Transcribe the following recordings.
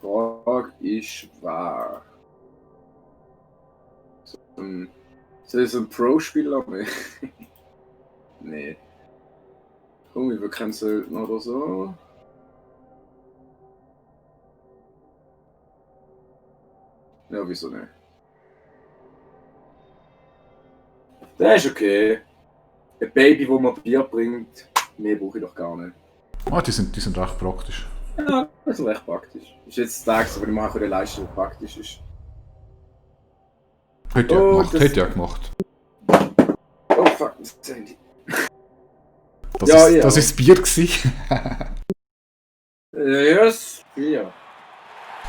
Frage ist wahr. Soll ich so ein Pro-Spieler mehr? Nee. Komm, ich will keinen Söldner oder so. Ja, wieso nicht? Der ist okay. Ein Baby, das mir Bier bringt, mehr brauche ich doch gar nicht. Ah, die sind recht praktisch. Ja, das ist recht praktisch. Ist jetzt der Tag, wenn ich mal eine Leistung praktisch ist. Hätte ja gemacht, hätte ja gemacht. Oh fuck, das ist das Handy. Das Ja, ist ja. das ist Bier gewesen. Yes, Bier.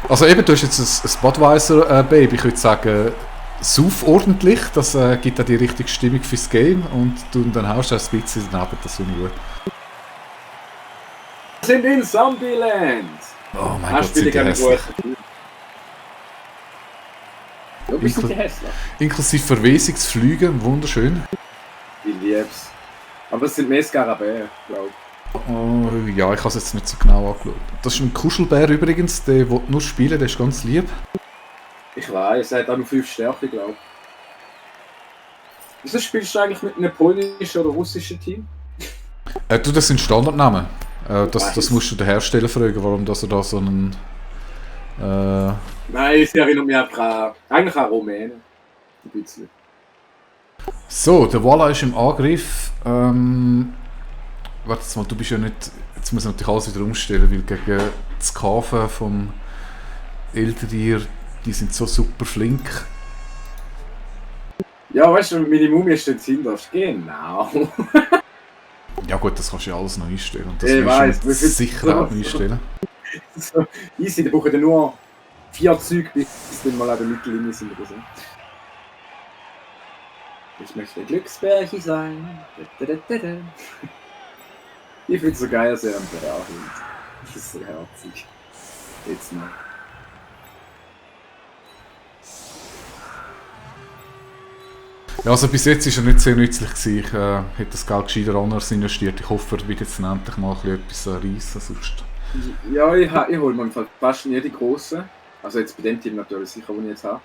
Also eben, du hast jetzt ein Budweiser Baby, ich würde sagen, sauf ordentlich, das gibt auch die richtige Stimmung fürs Game und dann haust du auch ein bisschen daneben, das finde ich gut. Wir sind in Zombieland! Oh mein Gott, sind die hässlich. Du bist nicht hässlich. Inklusive Verwesungsflüge, wunderschön. Ich lieb's. Aber es sind mehr Skarabäen, glaube ich. Oh, ja, ich habe es jetzt nicht so genau angeschaut. Das ist ein Kuschelbär übrigens, der will nur spielen, der ist ganz lieb. Ich weiß, er hat auch nur 5 Stärke, glaube ich. Wieso spielst du eigentlich mit einem polnischen oder russischen Team? Du, das sind Standardnamen. Das musst du den Hersteller fragen, warum dass er da so einen... Nein, sie erinnert mich einfach eigentlich an Rumänen. Ein bisschen. So, der Walla ist im Angriff. Warte mal, du bist ja nicht... Jetzt muss ich natürlich alles wieder umstellen, weil gegen das Kafen vom Elderdier, die sind so super flink. Ja, weißt du, meine Mumie steht hinter. Genau. Ja gut, das kannst du ja alles noch einstellen. Und das Ich willst du weiss, sicher auch noch einstellen. So, easy, da brauchen wir nur 4 Züge, bis dann mal an der Mittellinie sind oder so. Ich möchte Glücksbärchen sein. Ich finde es so geil, dass er am Bär hängt. Das ist so herzig. Jetzt noch. Ja, also bis jetzt war er nicht sehr nützlich gewesen. Ich hätte das Geld gescheiter anders investiert. Ich hoffe, er wird jetzt endlich mal etwas reissen, sonst... Ja, ich hole mir fast nie die grossen. Also jetzt bei dem Team natürlich sicher, den ich jetzt habe.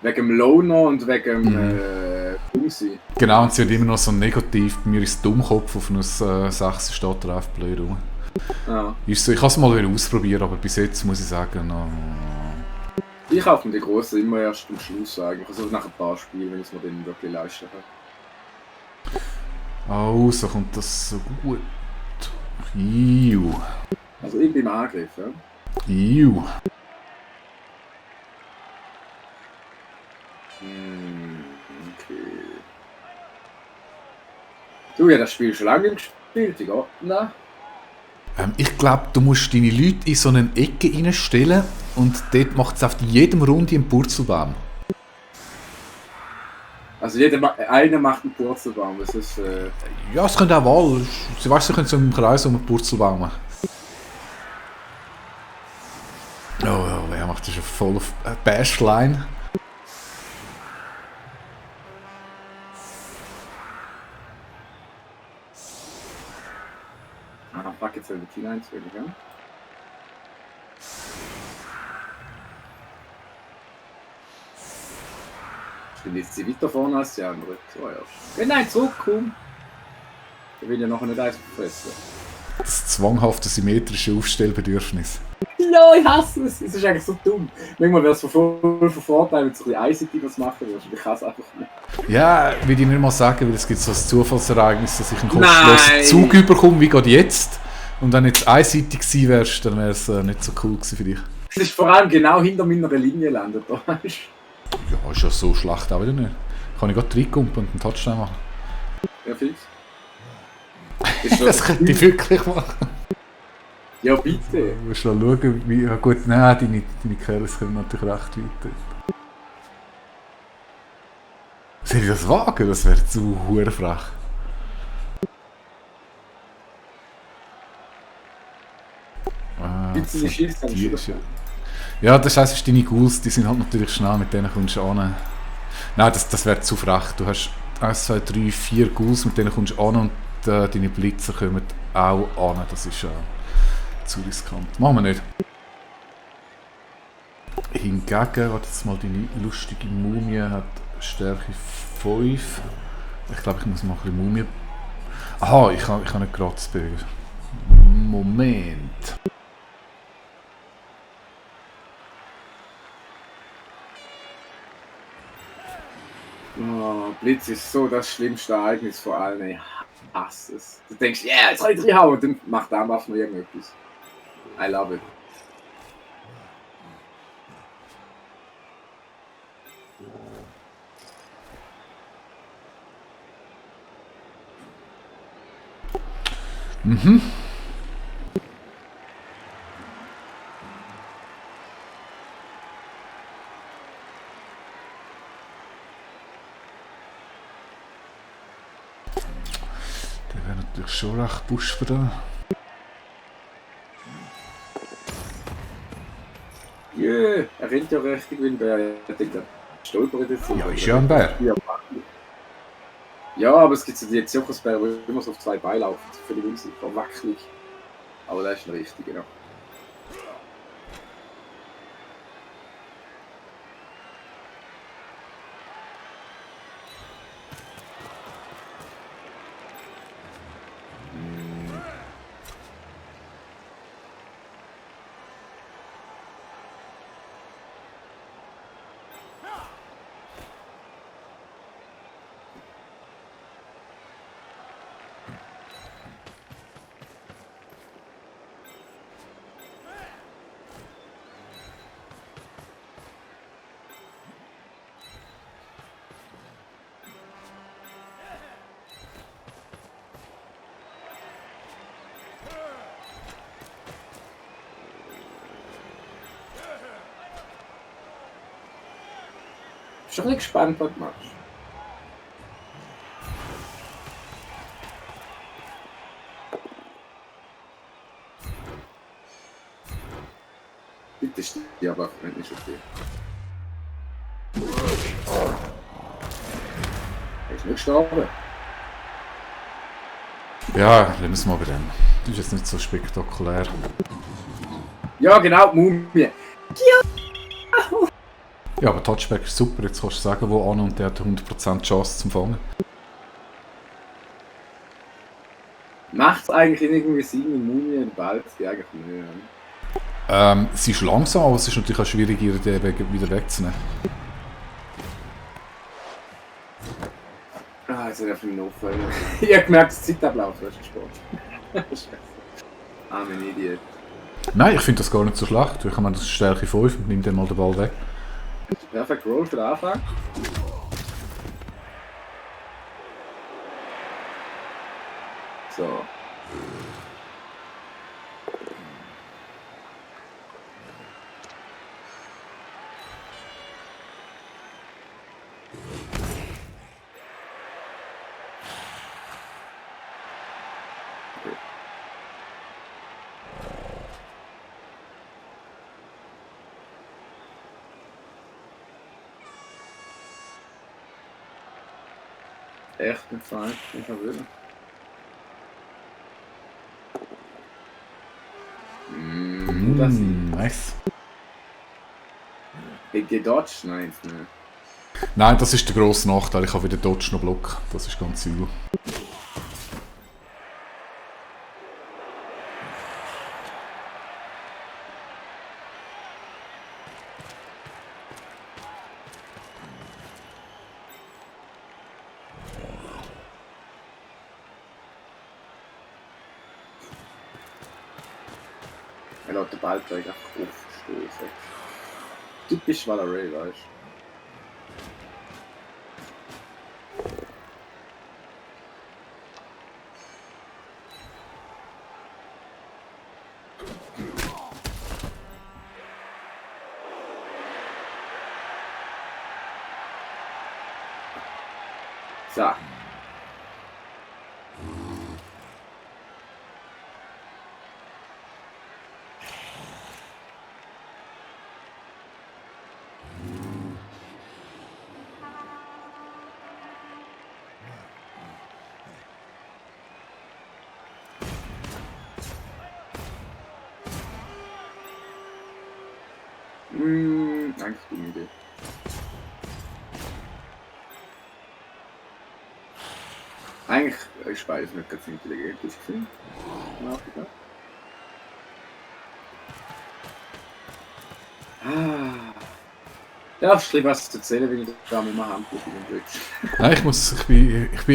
Wegen dem Loner und wegen dem Bumsi. Genau, und sie hat immer noch so ein Negativ. Bei mir ist Dummkopf auf einer 6 steht drauf, blöd rum. Ja. Ist so, ich kann es mal wieder ausprobieren, aber bis jetzt muss ich sagen, Ich kaufe mir die grossen immer erst am Schluss eigentlich. Also nach ein paar Spielen, wenn ich es mir dann wirklich leisten kann. oh, so kommt das so gut. Iu. Also ich bin im Angriff, ja. Iu. Okay. Du, ja, das Spiel schon lange gespielt, ja? Nein. Ich glaube, du musst deine Leute in so eine Ecke reinstellen und dort macht es auf jedem Runde einen Purzelbaum. Also einer macht einen Purzelbaum, das ist... Ja, es könnte auch Wahl. Sie weißt, sie können so im Kreis um einen Purzelbaum machen. Oh, wer macht das schon voll auf Bashline? Ah, fuck, jetzt soll ich hineinzwingen, ja? Ich bin jetzt sie weiter vorne als die andere. So, ja. Wenn nein, zurückkomm! Ich will ja nachher nicht eins fressen. Das zwanghafte symmetrische Aufstellbedürfnis. Ja, ich hasse es! Es ist eigentlich so dumm. Manchmal wäre es voll von Vorteil, wenn du so ein bisschen einseitig was machen würdest. Ich hasse es einfach nicht. Ja, will ich nicht mal sagen, weil es gibt so ein Zufallsereignis, dass ich einen kostenlosen Zug überkomme, wie gerade jetzt. Und wenn jetzt einseitig gewesen wärst, dann wäre es nicht so cool gewesen für dich. Es ist vor allem genau hinter meiner Linie landet, da weißt du? Ja, ist ja so schlecht auch wieder nicht. Kann ich gerade reinkumpen und einen Touchdown machen. Ja, fix. Das könnte ich wirklich machen. Ja, bitte. Du musst mal schauen, wie... Ja gut, nein, deine Kerls kommen natürlich recht weit. Soll ich das wagen? Das wäre zu frech. Bisschen Schießen ist ja, das heisst, deine Ghouls, die sind halt natürlich schnell, mit denen kommst du an. Nein, das wäre zu frech. Du hast 1, 2, 3, 4 Ghouls, mit denen kommst du an und deine Blitzer kommen auch an. Das ist zu riskant. Machen wir nicht. Hingegen, warte jetzt mal, deine lustige Mumie hat Stärke 5. Ich glaube, ich muss mal ein bisschen Mumie... Aha, ich kann nicht gratis bewegen. Moment. Oh, Blitz ist so das schlimmste Ereignis vor allem. Ich hasse es. Du denkst, ja, yeah, jetzt kann ich reinhauen und dann macht der noch irgendetwas. I love it. Mhm. Der wäre natürlich schon recht Busch für den. Jö, er rennt ja richtig wie ein Bär. Ich denke, er stolpert jetzt. Ja, ist ja ein Bär. Ja, aber es gibt so die Zirkusbär, wo immer so auf zwei Beinen laufen. Völlig unsicher, wackelig. Aber das ist ein richtiger. Ja. Ich bin schon gespannt, was du machst. Bitte stirb auf, wenn nicht okay. Er ist nicht gestorben. Ja, lassen wir es mal bei dem. Das ist jetzt nicht so spektakulär. Ja, genau, die Mumie. Ja, aber Touchback ist super. Jetzt kannst du sagen, wo an und der hat 100% Chance zum Fangen. Macht es eigentlich irgendwie Sinn, eine Mumie in den Ball zu gehen? Eigentlich nicht. Sie ist langsam, aber es ist natürlich auch schwierig, ihre Idee wieder wegzunehmen. Ah, jetzt hat er für mich auffallen. Ich habe gemerkt, das Zeitablauf ist Sport. Scheiße. Arme Idiot. Nein, ich finde das gar nicht so schlecht. Ich meine, das ist Stärke 5 und nimm dann mal den Ball weg. Perfect Roll für den Anfang. So. Echt nicht fein, ich kann will. Das Nice. Hat die Dodge? Nein, nicht. Nein, das ist der grosse Nachteil. Ich habe weder Dodge noch Block. Das ist ganz übel. Er lässt den Ballträger aufstoßen. Typisch Valerie, weißt du. So. Eigentlich dumme Idee. Eigentlich ist beides nicht ganz intelligent, das Gefühl. Darfst du was erzählen, wie ich da mit meinem Handbuch in den Deutsch? Nein, ich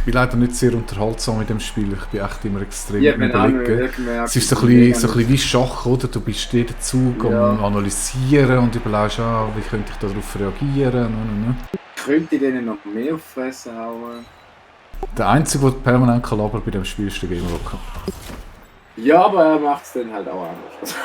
bin leider nicht sehr unterhaltsam mit dem Spiel. Ich bin echt immer extrem Ja, überlegen. Es ist so ein bisschen wie Schach, oder? Du bist jeden Zug am Analysieren und überlegst, wie könnte ich darauf reagieren. Könnte ich denen noch mehr auf die Fresse hauen? Der Einzige, der permanent kann labern bei dem Spiel, ist der Game Rocker. Ja, aber er macht es dann halt auch anders.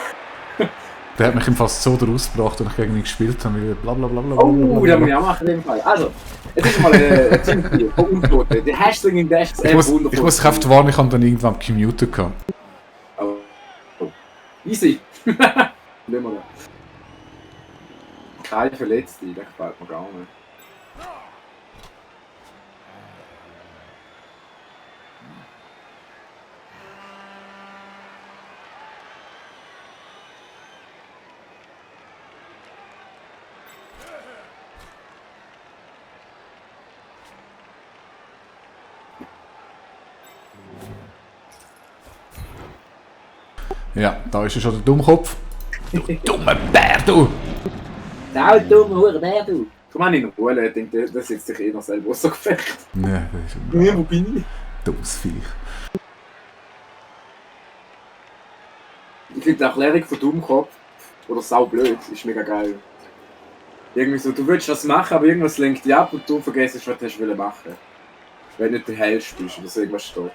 Der hat mich im Fast so daraus gebracht, als ich gegen ihn gespielt habe, wie blablabla. Oh, das muss ich auch machen in dem Fall. Also, es ist mal ein Teamspiel von Untoten. Der Hashtag in Dash ich muss dich einfach warnen, ich habe dann irgendwann gemutet gehabt. Oh. Easy. Nehmen wir da. Keine Verletzte, das gefällt mir gar nicht. Ja, da ist er schon der Dummkopf. Du dummer Bär, du! Schau, dummer Hurenbär, du! Komm mal in Ruhe, ich denke, das setzt sich eh noch selber so gefecht. Nee, das ist Ja, wo bin ich? dummes Viech. Ich finde die Erklärung von Dummkopf oder saublöd ist mega geil. Irgendwie so, du willst was machen, aber irgendwas lenkt dich ab und du vergisst, was du machen wolltest. Wenn du nicht der Hellst bist oder so irgendwas steht.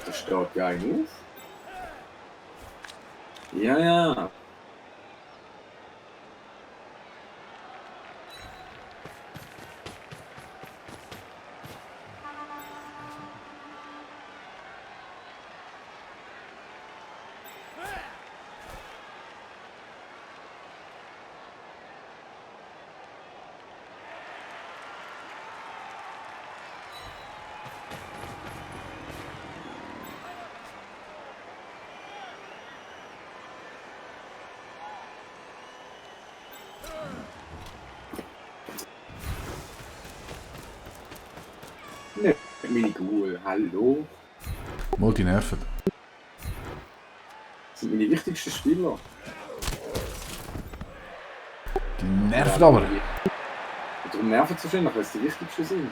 Da steht ja ein auf. Ja. Ne, Minigul, hallo. Mal die Nerven. Das sind meine wichtigsten Spieler. Die nerven aber. Darum nerven sie wahrscheinlich, weil es die wichtigsten sind.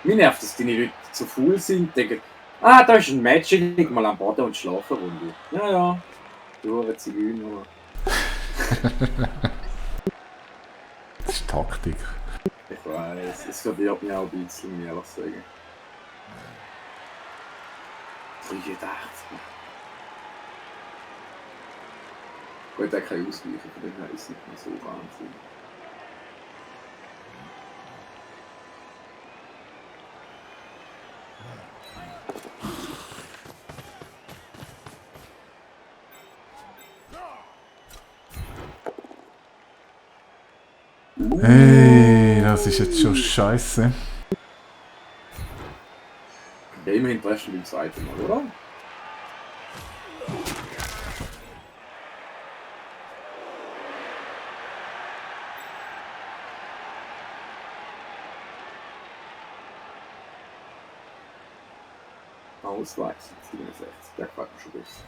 Mir nervt, dass deine Leute zu faul sind, denken, da ist ein Match, ich lieg mal am Boden und schlafe eine Runde. Ja, du eine Zigeuner. Das ist Taktik. Ich weiß, es verwirrt mich auch ein bisschen, muss ich ehrlich sagen. 83. Gut, er kann ausweichen, von dem her ist es nicht mehr so Wahnsinn. Hey, das ist jetzt schon scheiße. Ja, immerhin treffen wir beim zweiten Mal, oder? Ausweichen, 67, der gefällt mir schon besser.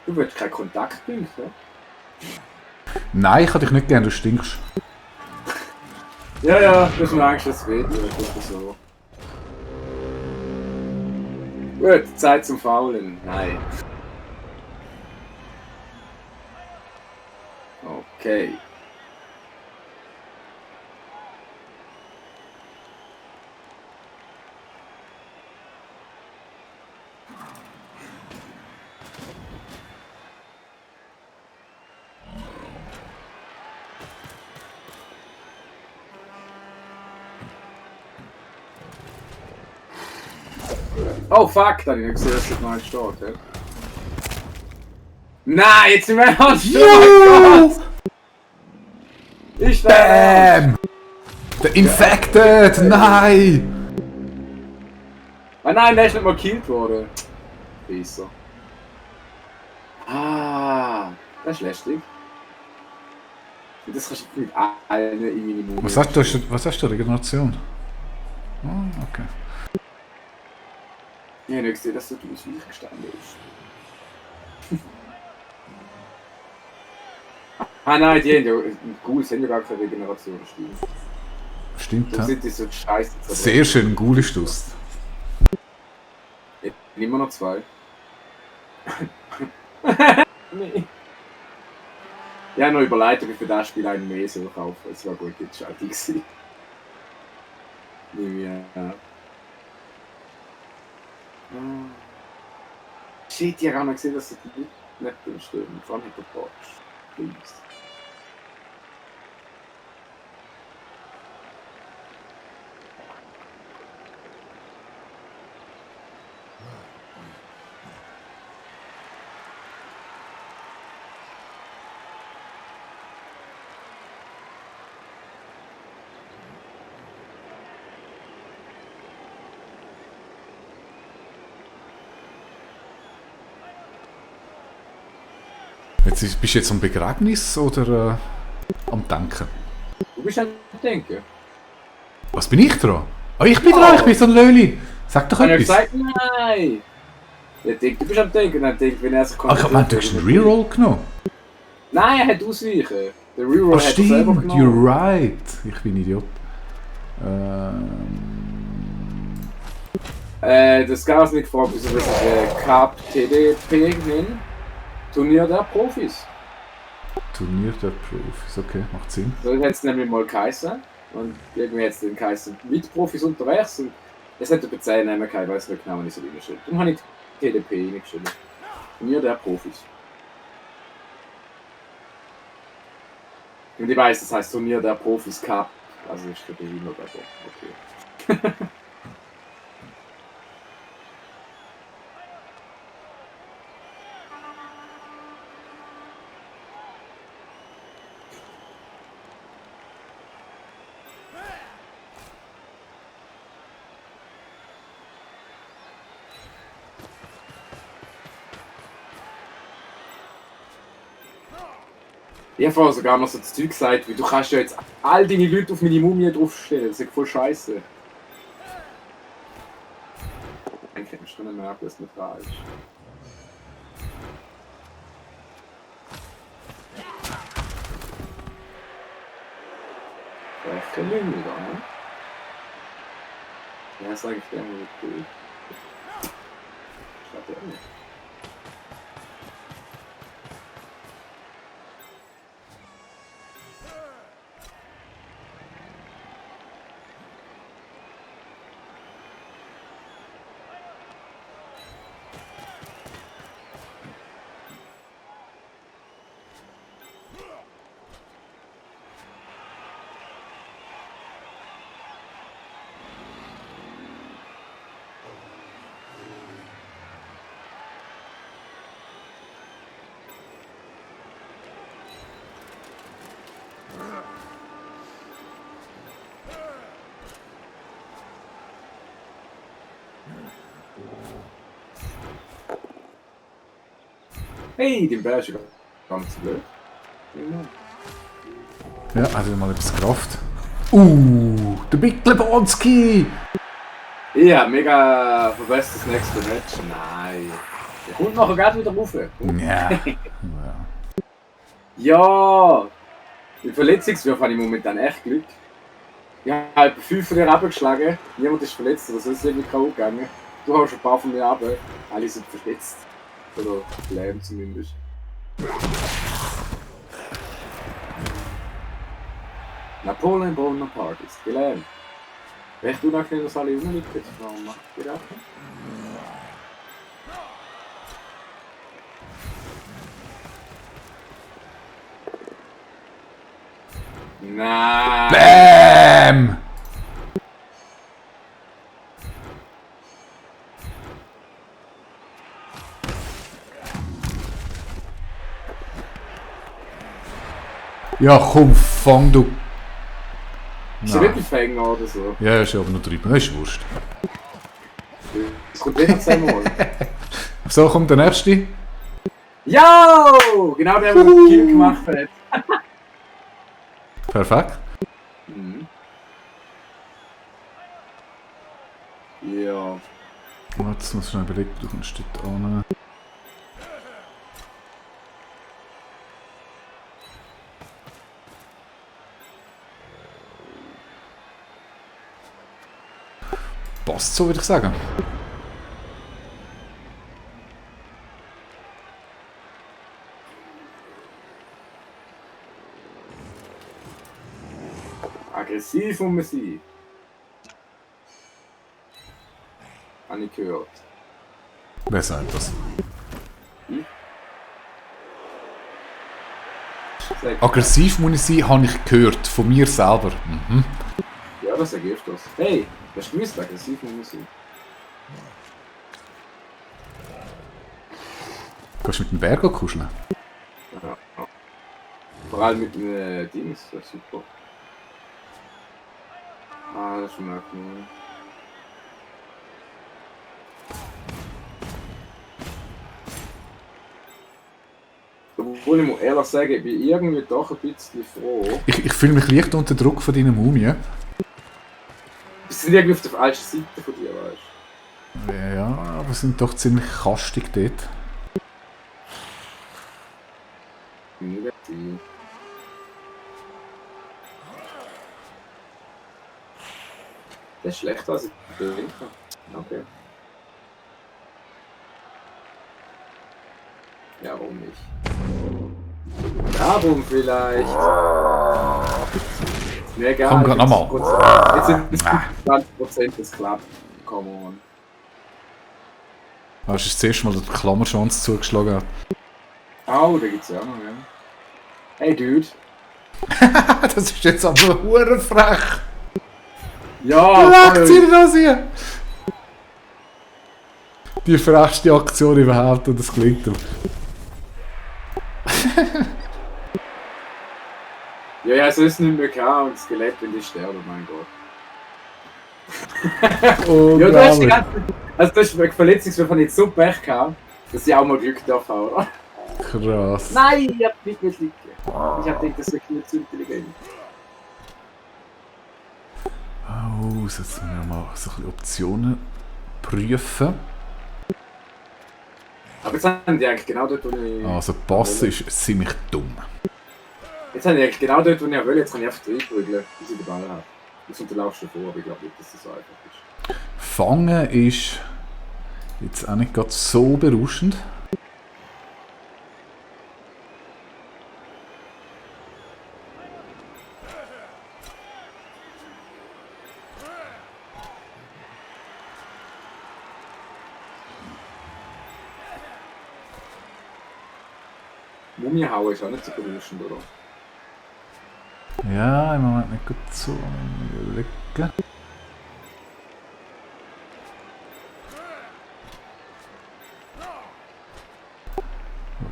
Du willst keinen Kontaktpunkt, ja? Nein, ich habe dich nicht gern, du stinkst. Ja, du hast mir Angst, dass es weht, oder so. Gut, Zeit zum Faulen. Nein. Okay. Oh fuck, da hab ich nicht gesehen, dass das noch nicht steht. Ja? Nein, jetzt sind wir ernst! Oh mein Gott! Ist der ernst? Bam! Der Infected! Nein! Ah nein, der ist nicht mal gekillt worden. Besser. Ah, das ist lästig. Das kannst du mit allen in Minimum. Was hast du? Regeneration? Oh, okay. Ich habe nicht gesehen, dass du ausweichen gestanden bist. Ah nein, die haben ja Ghouls haben ja gar keine Regeneration, stimmt. Stimmt, So ja. sind die so scheiße. Sehr schön, Ghoul ist das. Immer noch 2. Nee. Ich habe noch überlegt, ob ich für das Spiel einen mehr soll kaufen. Es war gut entscheidend gewesen. Ja. Shit, ich habe auch noch gesehen, dass die Leute nicht drinstehen. Vor allem der Box. Please. Bist du jetzt am Begräbnis oder am Denken? Du bist am Denken. Was bin ich dran? Oh, ich bin dran, ich bin so ein Löli. Sag doch Ich habe etwas. gesagt, nein! Ich denke, du bist am Denken. Dann denke, wenn er sich Ah, ich hab gemeint, du hast einen Reroll genommen. Nein, er hat ausweichen. Der Reroll Oh, hat er selber stimmt, genommen. you're right. Ich bin ein Idiot. Das Gas nicht gefragt, wieso das Cup TDP nennen. Turnier der Profis. Turnier der Profis, okay, macht Sinn. So hat es nämlich mal geheißen. Und irgendwie hat es den geheißen mit Profis unterwegs. Und es hat über 10 Namen gehabt, ich weiß nicht genau, wann ich so reingeschrieben habe. Darum habe ich TDP reingeschrieben. Turnier der Profis. Und ich weiß, das heißt Turnier der Profis Cup. Also ich glaube, immer besser. Okay. Ich habe vorher sogar noch so das Zeug gesagt, wie du kannst ja jetzt all deine Leute auf meine Mumie draufstellen, das ist voll scheiße. Eigentlich hätte ich schon merken, dass es nicht da ist. Vielleicht kein Lügen wieder, ne? Ja, sag ich dir mal cool. Ich glaube ja nicht. Hey, den Bär ist ja ganz blöd. Ja, hat er mal etwas gerafft. Der Big Lebowski! Ja, mega verbessert das nächste Match. Nein. Der kommt nachher gerade wieder rauf. Ja. Ja! Die Verletzungswürfe habe ich momentan echt Glück. Ich habe etwa 5 von dir abgeschlagen. Niemand ist verletzt oder sonst irgendwie K.O. gegangen. Du hast ein paar von mir ab. Alle sind verletzt. Oder leben zumindest. Napoleon Bonaparte ist gelähmt. Recht unangenehm, dass alle rumliegen. Warum macht ihr das? Nein! Bam! Ja, komm, fang du. Ist ja nicht ein Fänger oder so. Ja, ist ja aber nur 3. Das ist wurscht. Es kommt wieder zweimal. So, kommt der nächste. Ja! Genau der, der den Kill gemacht hat. Perfekt. Mhm. Ja. Jetzt muss ich schnell überlegen, du kommst dort an. Passt so, würde ich sagen. Aggressiv muss man sein. Habe ich gehört. Wer sagt das? Sag. Aggressiv muss ich sein, habe ich gehört. Von mir selber. Mhm. Ja, das ergibt das. Hey, das ist gewusst, aggressiv muss man sein. Kannst du mit dem Bär kuscheln? Ja. Vor allem mit den Dings, das ist super. Ah, das ist schon mal cool. Obwohl ich muss ehrlich sagen, ich bin irgendwie doch ein bisschen froh. Ich fühle mich leicht unter Druck von deiner Mumie. Wir sind irgendwie auf der falschen Seite von dir, weißt du? Ja, aber sind doch ziemlich kastig dort. Negativ. Das ist schlechter als ich denke. Okay. Ja, warum nicht? Darum vielleicht. Mir egal. Komm, grad nochmal. Jetzt sind es 20%, das klappt. Come on. Hast du das erste Mal den Klammerschwanz zugeschlagen? Oh, da gibt's ja auch noch, ja. Hey, Dude. Das ist jetzt aber hure frech. Ja, Legt sie das hier! Die frechste Aktion überhaupt und das klingt doch. Ja, ja, sonst nicht mehr gehabt und das Skelett, wenn die sterben, mein Gott. Ja, du hast die ganze. Also, du hast eine Verletzung, von jetzt so Pech gehabt, dass ich auch mal Glück darf haben, oder? Krass. Nein, ich hab nicht mehr liegen. Ich hab gedacht, das wäre nicht zu intelligent. Oh, jetzt müssen wir mal so ein bisschen Optionen prüfen. Aber jetzt haben die eigentlich genau dort, wo ich. Also, Pass ist ziemlich dumm. Jetzt haben die eigentlich genau dort, wo ich will. Jetzt kann ich einfach reinprügeln, bis ich den Ball habe. Das unterlaufst du vor, aber ich glaube nicht, dass das so einfach ist. Fangen ist jetzt auch nicht gerade so berauschend. Mumie hauen ist auch nicht so berauschend, oder? Ja, im Moment nicht gut so überlegen.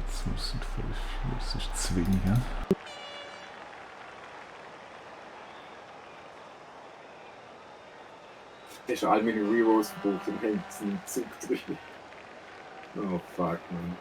Jetzt muss ich völlig. Das ist Zwilling, ja? Der ist all meine Rerolls verbucht und hängt einen Zug drin. Oh fuck, man.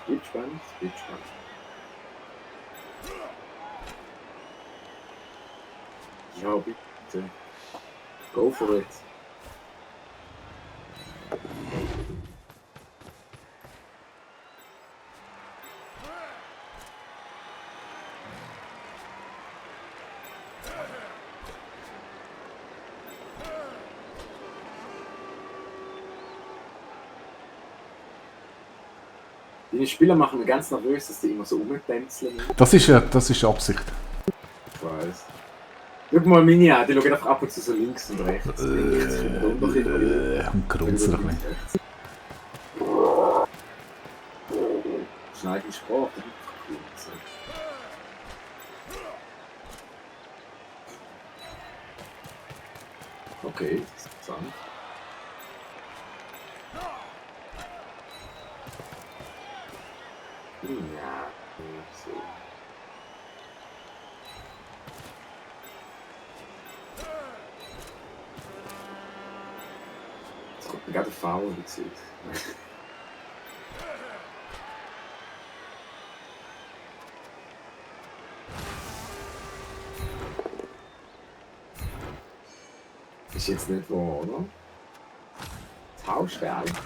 Geht spannend, geht spannend. Ja, bitte. Go for it. Die Spieler machen mich ganz nervös, dass die immer so rumtänzeln. Das ist Absicht. Ich weiß. Schau mal Mini an, die schauen einfach ab und zu so links und rechts. Und grunzen ein bisschen. eine eigene Sprache. Das ist cool. So. Okay, das ist interessant. Ja, so. Jetzt kommt mir gerade ein Foul in die Gesicht. Ist jetzt nicht wahr, oder? Tausch der einfach.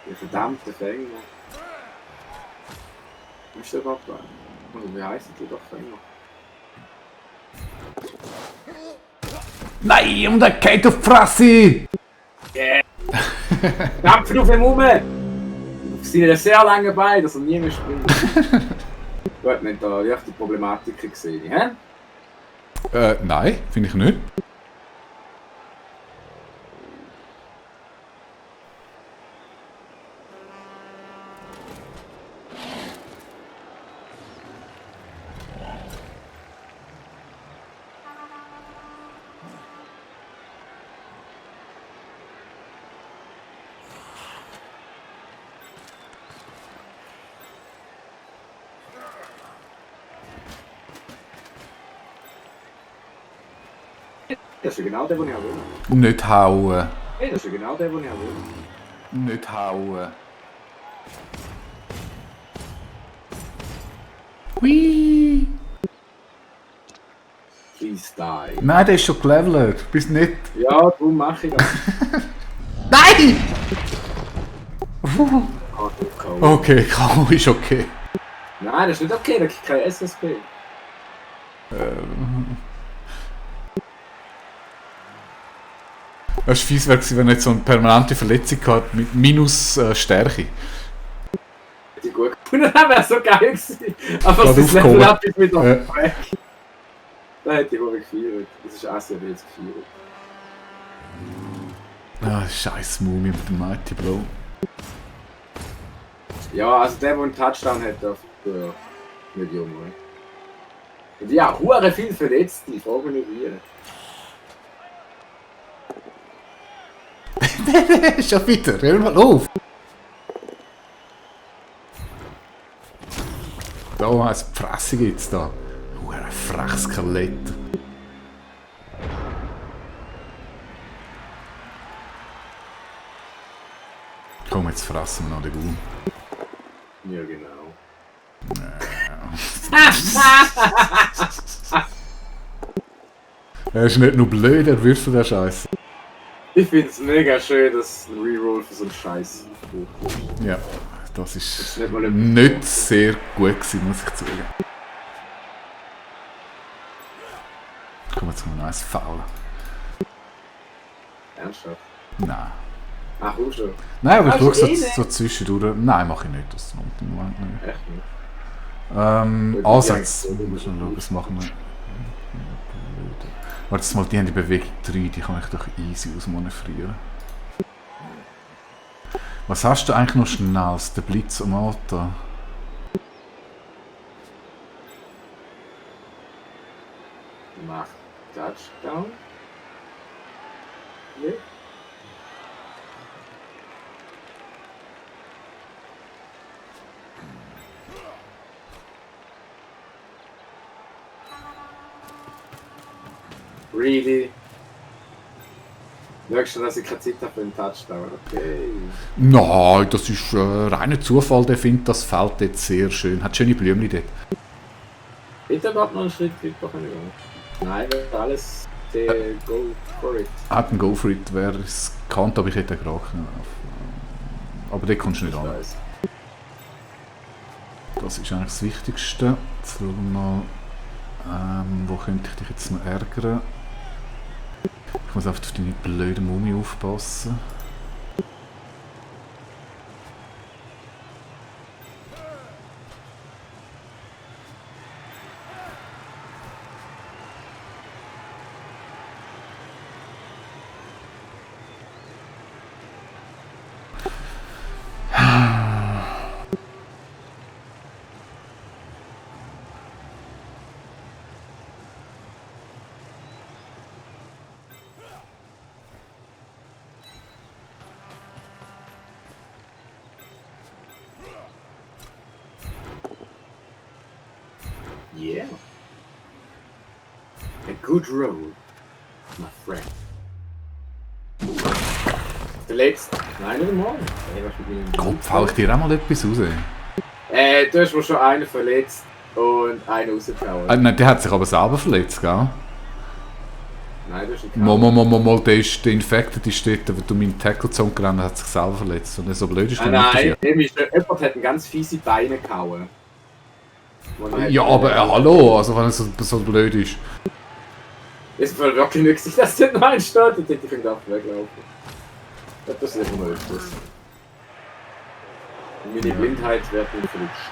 Der verdammte Fänger. Wo ist der überhaupt? Oder wie heißt der doch Fänger? Nein, und er geht auf die Fresse! Yeah! Dampfen auf dem Rum! Auf seine sehr langen Beine, dass er nie mehr springt. Gut, nicht da die Problematik gesehen, hä? Nein, finde ich nicht. Das ist ja genau der, den ich auch will. Nicht hauen. Hey, das ist ja genau der, den ich auch will. Nicht hauen. Hui! Please die. Nein, der ist schon gelevelt. Bist nicht. Ja, darum mache ich das. Nein! Oh. Okay, kaum ist okay. Nein, das ist nicht okay, da gibt kein SSP. Es war fies, wenn er jetzt so eine permanente Verletzung hat mit minus Stärke. Die gut gefunden haben, wäre so geil gewesen. Aber Gerade das Level aufgehoben. Up ist wieder Ja. weg. Da hätte ich wohl gefeiert. Das ist ACB jetzt gefeiert. Ah, scheiß Mumie mit dem Mighty Blow. Ja, also der einen Touchdown hätte auf der nicht jung, oder? Und ja, hure viel Verletzte, ich frage mich wie. Schon wieder, hör mal auf! Da was die Fresse gibt's da. Ein freches Skelett. Komm, jetzt fressen wir noch den Gum. Ja, genau. Er ist nicht nur blöd, er würfelt den Scheiß. Ich finde es mega schön, dass ein Reroll für so einen Scheiß ist. Ja, das ist nicht mal nicht sehr gut gewesen, muss ich zugeben. Komm, jetzt mal noch eins faulen. Ernsthaft? Nein. Ach, auch schon. Nein, aber ich schaue Hast du so zwischendurch. Nein, mache ich nicht. Das lohnt im Moment nicht. Echt nicht. Ansatz. Muss man schauen, was machen wir. Warte jetzt mal, die haben die Bewegung 3, die kann ich doch easy ausmanövrieren. Was hast du eigentlich noch schnell? Der Blitz am Auto? Macht Touchdown. Ja. Really? Merkst du, dass ich keine Zeit habe für einen Touchdown? Okay. Nein, das ist reiner Zufall, der findet das Feld jetzt sehr schön. Hat schöne Blümchen dort. Bitte überhaupt noch einen Schritt weiter können. Nein, wäre alles der Go for it. Hat ein Go for it, wer es kann, aber ich hätte geraucht. Aber den kommst du nicht Ich an. weiß. Das ist eigentlich das Wichtigste. Jetzt schauen wir mal, wo könnte ich dich jetzt noch ärgern. Ich muss auf deine blöde Mumie aufpassen. Yeah. A good road, my friend. Der letzte. Nein, nicht morgen. Kopf, hau ich dir auch mal etwas raus? Du hast mir schon einen verletzt und einen rausgehauen. Nein, der hat sich aber selber verletzt, gell? Nein, das ist nicht Mal, der Infected ist dort, wo du meinen Tackle zusammengerannt hast, hat sich selber verletzt. Und so blöd ist der Nein, jemand hat einen ganz fiese Beine gehauen. Ja, aber hallo, also wenn es so blöd ist. Es war wirklich nicht, dass der Nein steht, und hätte ich ihn auch weglaufen. Das passiert immer öfters. Und meine Blindheit wird nicht verrutscht.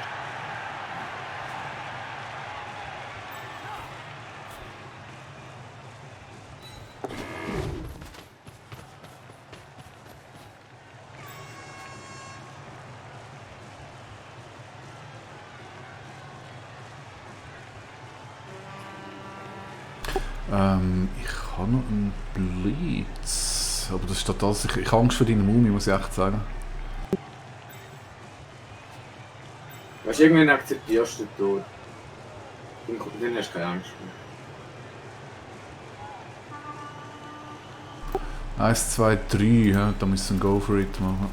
Ich habe noch einen Blitz. Aber das steht alles. Ich habe Angst vor deiner Mumie, muss ich echt sagen. Weißt du, irgendwann akzeptierst du den Tod. Dann hast du keine Angst mehr. 1, 2, 3, ja, da müssen wir Go for it machen.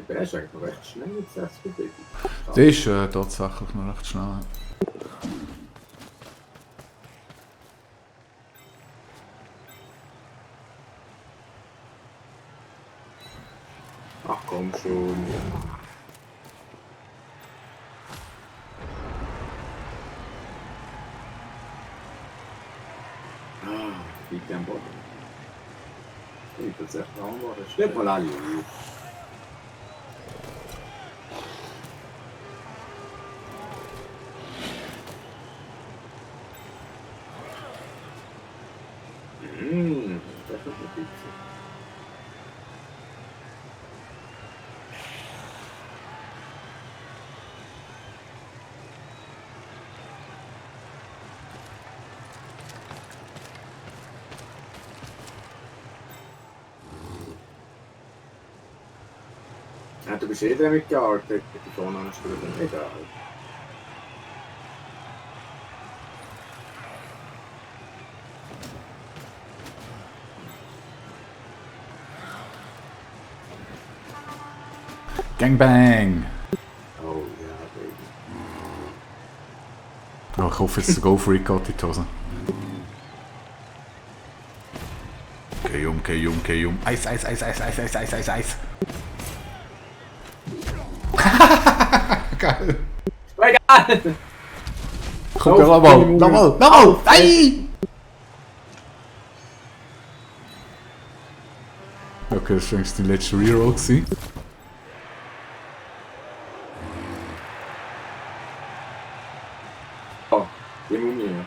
Der ist eigentlich noch recht schnell mit 6 Bewegungen. Der ist tatsächlich noch recht schnell. Ach komm schon. Liegt der am Boden? Ich bin sehr braun geworden. Stirb mal alle. Das ist eine Pizza. Ja, du bist eh damit gearbeitet, die vorne anstellen, egal. Gangbang! Oh ja, Baby. Oh, ich hoffe jetzt der Go for it geht in die Hose. Geh um. Eis. Geil. Egal! Komm, nochmal! Nein! Okay, das war eigentlich die letzte Reroll gewesen. Oh, die Mumie.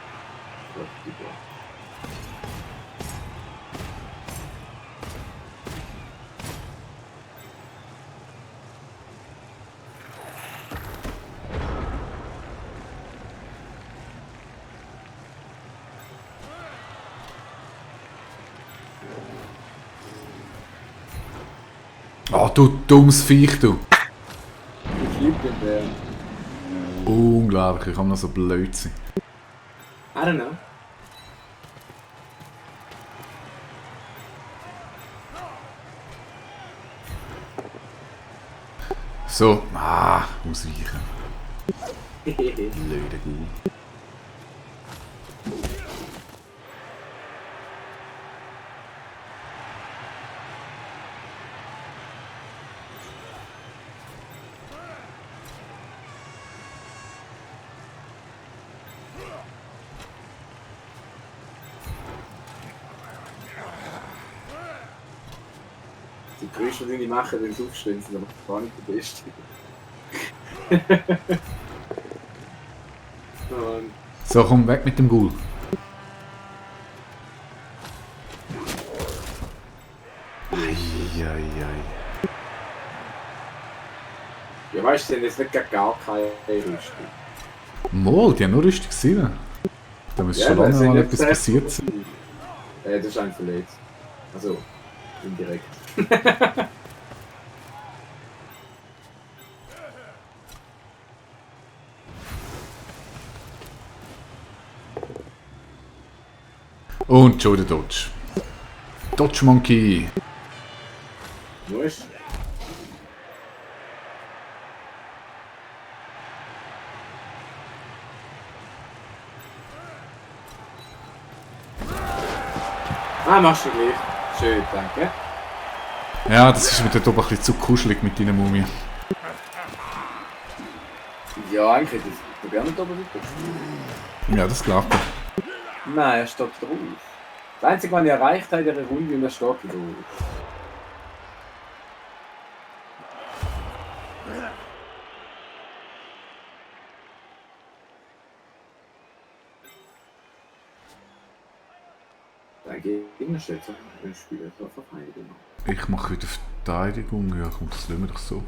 Oh, du dummes Viech, du! Ich liebe den Bär. Unglaublich, ich kann noch so blöd sein. I don't know. So, ausweichen. Blöde Ghoul. Die Geräusche, die ich mache, wenn sie aufstehen, sind aber gar nicht der beste. Und So, komm, weg mit dem Ghoul. Eieiei. ja, weißt du, sie haben jetzt nicht gar keine Rüstung. Mol, die haben nur Rüstung gesehen. Da muss schon aber lange sie haben mal nicht etwas gesagt- passiert sein. Das ist ein verletzt. Also, indirekt. Und schon der Dodge. Dodge Monkey. Musst. Machst du gleich. Schön, danke. Ja, das ist mir dort oben ein bisschen zu kuschelig mit deiner Mumie. Ja, eigentlich hätte ich gerne da oben weiter. Ja, das glaubt ich. Nein, er steht drauf. Das Einzige, was ich erreicht habe in dieser Runde, und er steht drauf. Dann Gegenschätzer, ein Spieler zur Verteidigung. Ich mache wieder Verteidigung. Ja, komm, das lassen wir doch so.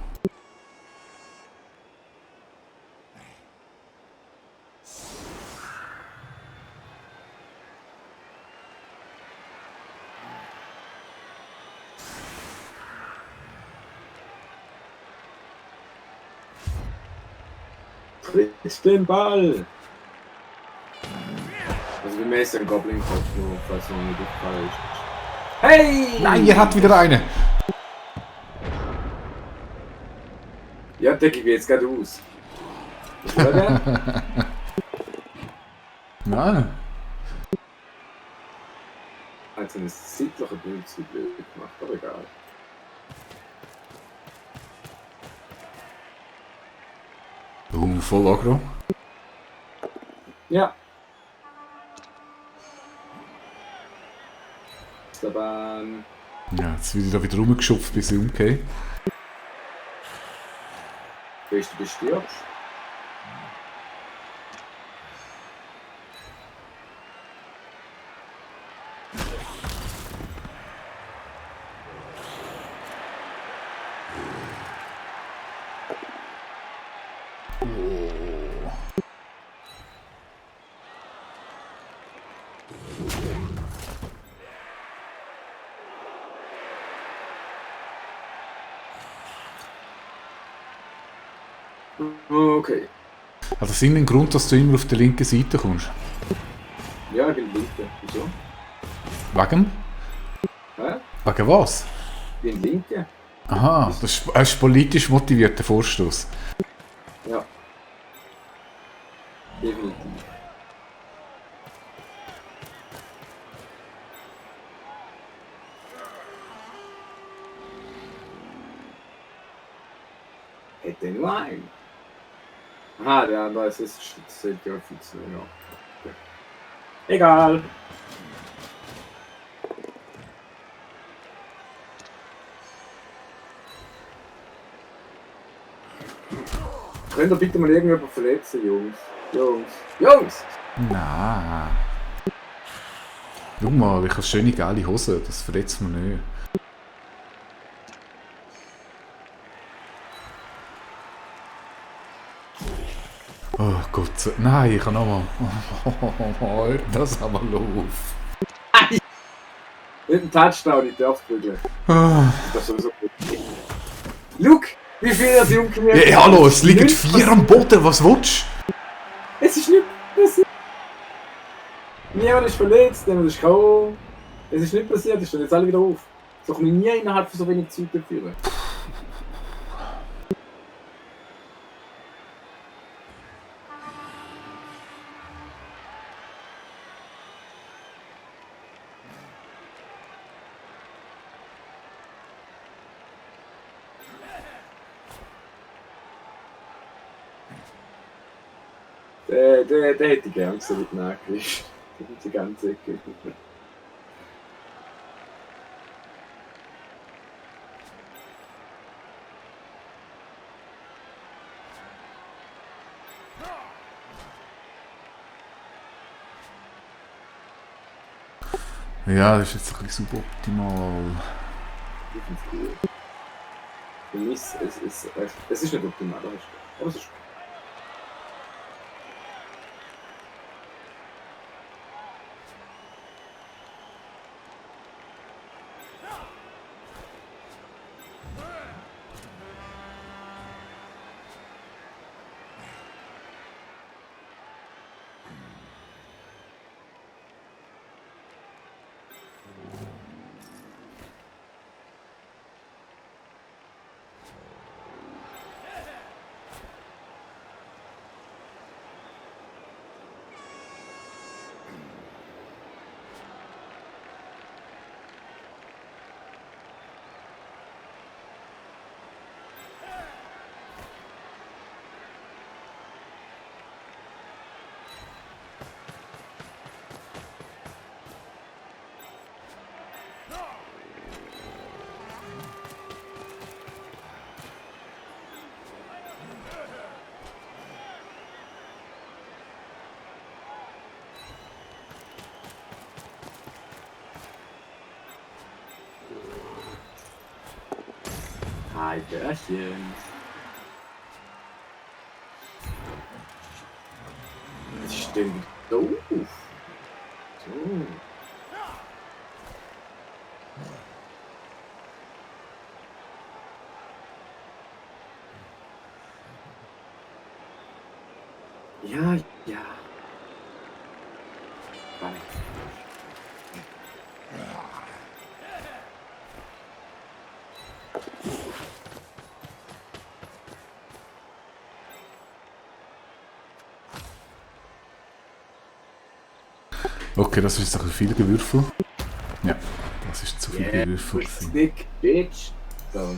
Tritt den Ball! Also wir messen einen Goblin-Kopf nur, falls noch nicht aufgefallen ist. Hey! Nein, er hat wieder eine! Ja, denke ich jetzt gerade aus. Was war der? Nein. Also ein seitlicher Bild zu blöd gemacht, aber egal. Voll aggro. Ja. Bahn. Ja, jetzt wird ich da wieder rumgeschupft, bis ich umgehe. Bis du stirbst. Okay. Hat das irgendeinen Grund, dass du immer auf der linken Seite kommst? Ja, ich bin Linke. Wieso? Wegen? Hä? Wegen was? Ich bin Linke. Aha, das ist ein politisch motivierter Vorstoß. Ja. Definitiv. Hätte nur einen. Aha, der andere ist ja fix. Ja. Okay. Egal. Könnt ihr bitte mal irgendjemand verletzen, Jungs? Jungs! Nein. Schau mal, ich habe schöne geile Hosen, das verletzt man nicht. Oh Gott, nein, ich kann nochmal. Hört das aber auf. Mit dem Touchdown, ich darf prügeln. Ah. Das ist sowieso gut. Look, wie viel das Junge mir. Hey, hallo, es liegen 4 am Boden, was willst du? Es ist nicht passiert. Niemand ist verletzt, niemand ist gekommen. Es ist nicht passiert, es stehen jetzt alle wieder auf. So kann ich nie innerhalb von so wenig Zeit führen. Der hätte ich gern so mit nachgewischt. Die ganze Ecke. Ja, das ist jetzt ein bisschen suboptimal. Ich finde es cool. Für mich es ist nicht optimal, aber es ist Hallöchen. Was ist denn doof? So. Ja, ja. Nein. Okay, das ist jetzt ein viel Gewürfel. Ja, das ist zu viel Gewürfel. gewesen. Snick, Bitch. So.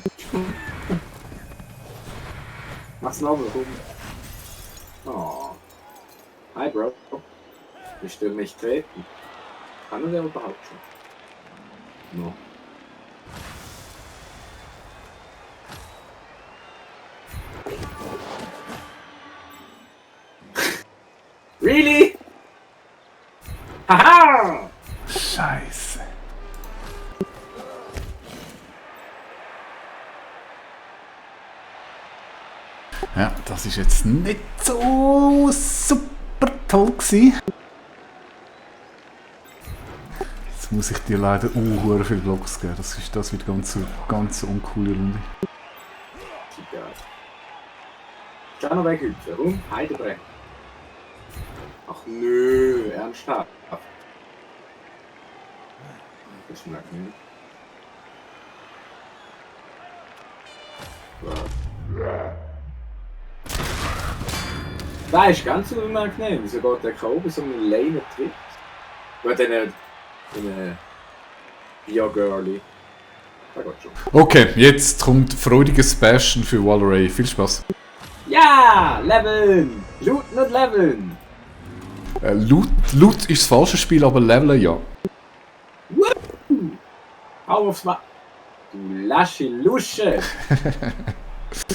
Mach's nochmal, komm. Oh. Hi, Bro. Willst du mich treten? Kann er der überhaupt schon? No. Really? Haha! Scheiße. Ja, das ist jetzt nicht so super toll gewesen. Jetzt muss ich dir leider viele Blocks geben. Das wird ganz uncoole Runde. Egal. Schau noch weghüpfen. Rum, Heidebrett. Ach nö, ernsthaft. Das schmeckt nicht. Das ist ganz unangenehm. Wieso geht der K.O. bei so einem lame Tritt? Bei diesen Bio-Girlie. Da geht schon. Okay, jetzt kommt freudiges Bashen für Walleray. Viel Spaß. Ja! Leveln! Looten und leveln! Loot ist das falsche Spiel, aber Leveln ja. Hau aufs Ma... Du lasche Lusche!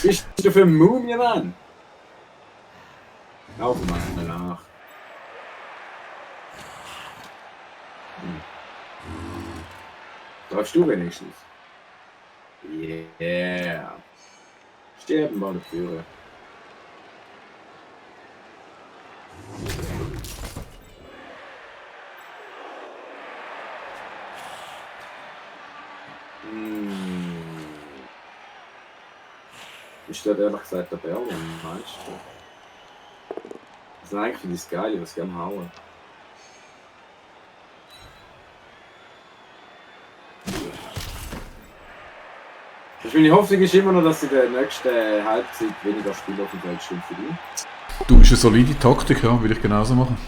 Bist du für ein Mumie, Mann? Lauf mal danach. Treibst du wenigstens? Yeah! Sterben war eine Führer. Ich stelle ehrlich gesagt der Berg am meisten. Das ist eigentlich für das Geile, was ich gerne hauen. Meine Hoffnung ist immer noch, dass in der nächsten Halbzeit weniger Spieler auf dem Feld stehen für dich. Du, ist eine solide Taktik, ja, würde ich genauso machen.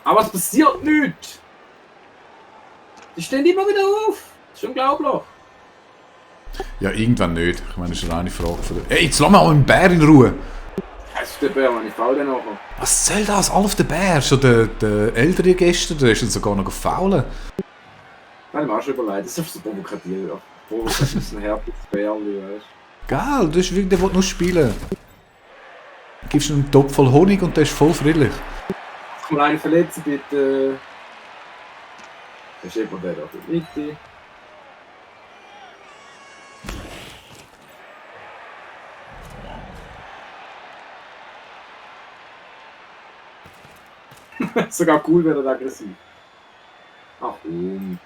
Aber es passiert nichts! Die stehen immer wieder auf! Das ist unglaublich! Ja, irgendwann nicht. Ich meine, das ist eine reine Frage von der... Hey, jetzt lass mal einen Bär in Ruhe! ist der Bär, wenn ich faul dann nachher. Was soll das? Alf der Bär, schon der ältere gestern, der ist dann sogar noch gefaulen. Nein, mir auch schon überlegt, das ist so provokativ. Ja. Provokativ ist ein härtes Bärli, weißt Geil, das ist wirklich der, der nur spielen. Gibst ihm einen Topf voll Honig und der ist voll friedlich. du. Kann man einen verletzen, bitte? Dann steht man den da in die Mitte. Sogar cool, wenn er aggressiv. Ach, voll.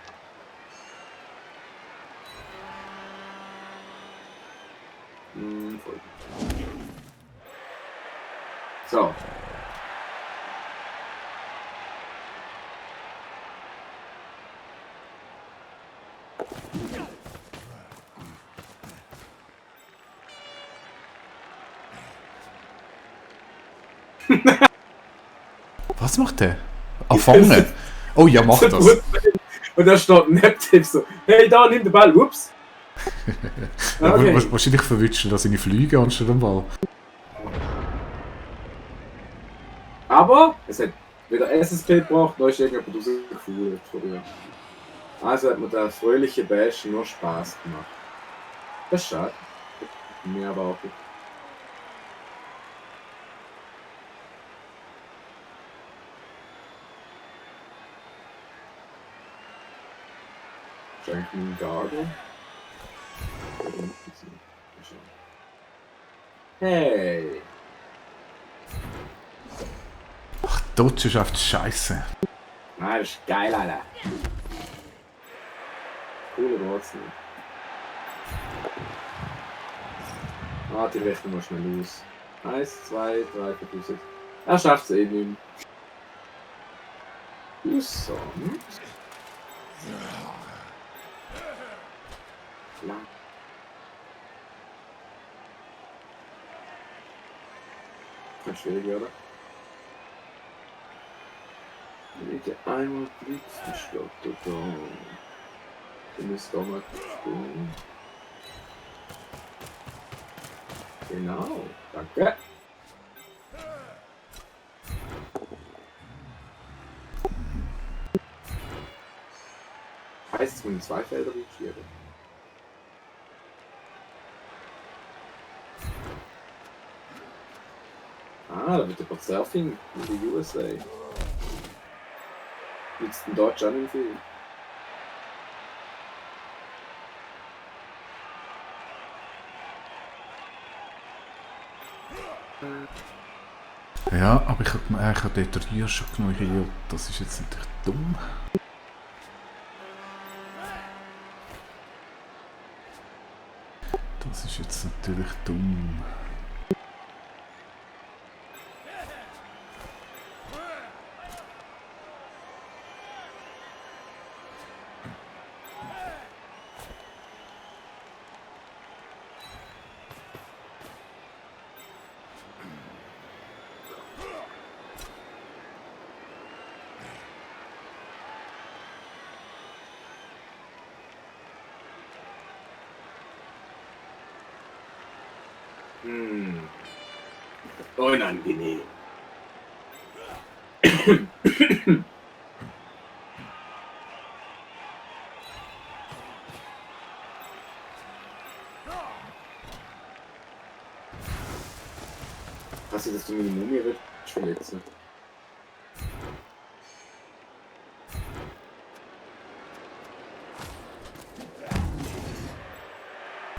So. Was macht der? Fangen. Oh ja, mach das. Und da steht neben dem so, hey, da, nimm den Ball, ups. Ja, Okay. wahrscheinlich verwünscht er seine Flüge anstatt dem Ball. Aber es hat wieder SSP gebracht, da ist irgendjemand rausgefuhrt von dir. Also hat mir der fröhliche Bash nur Spaß gemacht. Das ist schade. Mehr aber auch nicht. Wahrscheinlich ein Gargo. Hey! Ach, Dodge ist einfach scheiße. Nein, das ist geil, Alter. Coole Wurzel. Ah, die rechnen wir schnell aus. 1, 2, 3, 4, 5. Er schafft es eh nicht mehr. So. Lang. Das ist schwierig, oder? Bitte einmal blitzen, stopp, da. Du musst da mal springen. Genau, danke. Heißt es, wenn 2 Felder regieren? Ah, da wird aber Surfing in die USA. Nützt ein Dodge an im Film. Ja, aber ich habe dort hier schon genug gehört. Das ist jetzt natürlich dumm. Das ist jetzt natürlich dumm. Unangenehm. Passiert, dass du meine Mumie verletzen?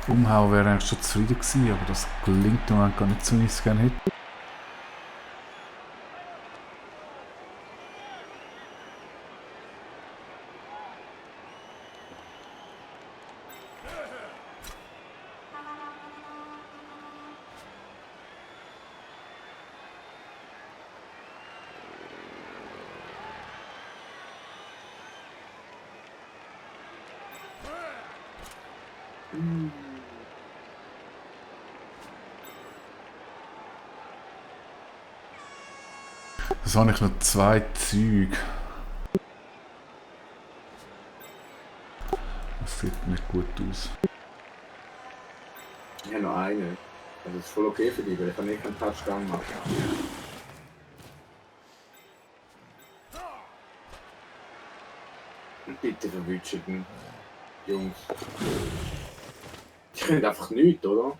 Umhauen wäre eigentlich schon zufrieden gewesen, aber das gelingt im Moment gar nicht so, wie ich es gerne hätte. Das habe ich noch 2 Züge. Das sieht nicht gut aus. Ich habe noch eine. Also das ist voll okay für dich, weil ich kann nicht keinen Touchdown machen. Bitte verwitschen, Jungs. Ich können einfach nichts, oder?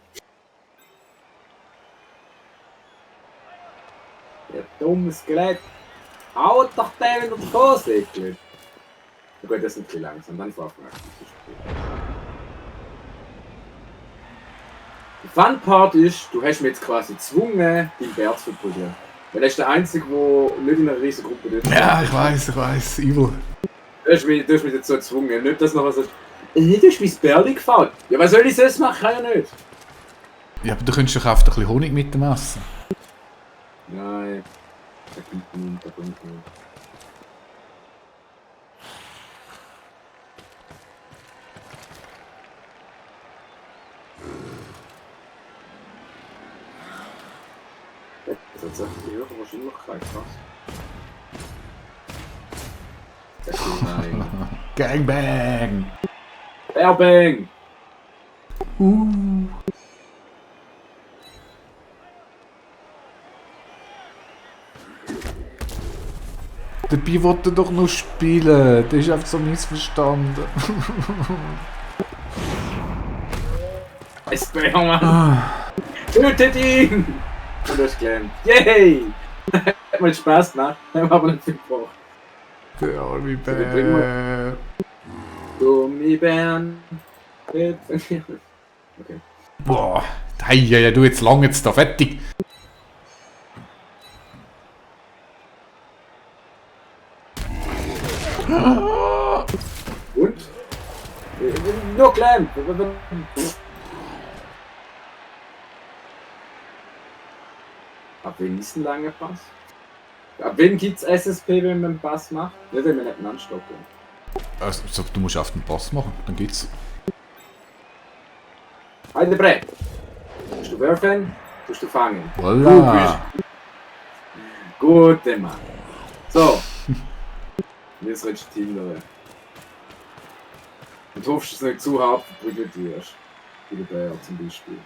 Ja, dummes Skelett. Haut doch den, wenn du davor säckelt. Na gut, das ist ein bisschen langsam, dann fahr ich mal. Der Fun-Part ist, du hast mich jetzt quasi gezwungen, deinen Bär zu verprügeln. Weil er ist der Einzige, der nicht in einer riesen Gruppe dort Ja, ich weiß, übel. Du hast mich jetzt so gezwungen. Nicht, dass noch was sagst, du hast mein Bärli gefallen. Ja, was soll ich sonst machen? Kann ja nicht. Ja, aber du könntest doch einfach ein bisschen Honig mit dem essen. Nein. Der bleibt nicht, der bringt nicht. Das hat tatsächlich höhere Wahrscheinlichkeit, krass. Das ist nein. Gangbang! Bärbang! Dabei wollte er doch nur spielen. Das ist einfach so missverstanden. Ein Bärmann! Tötet ihn! Und du hast gelernt. Yay! Hat mal Spaß gemacht, haben aber nicht viel gebraucht. Der arme bringen Bär. Gummibären. Okay. Boah. Hey, du jetzt lang jetzt da fertig. Und? Nur klein! Ab wen ist ein langer Pass? Ab wen gibt's SSP, wenn man einen Pass macht? Nicht, wenn man nicht einen anstoppen. Also, du musst auf den Pass machen, dann geht's. Halt Brett! Tust du werfen? Tust du fangen? Voilà. Gute Mann. So. Jetzt redest du hindern. Und hoffst, dass du nicht zu hart verprügelt wirst. Wie der Bär zum Beispiel.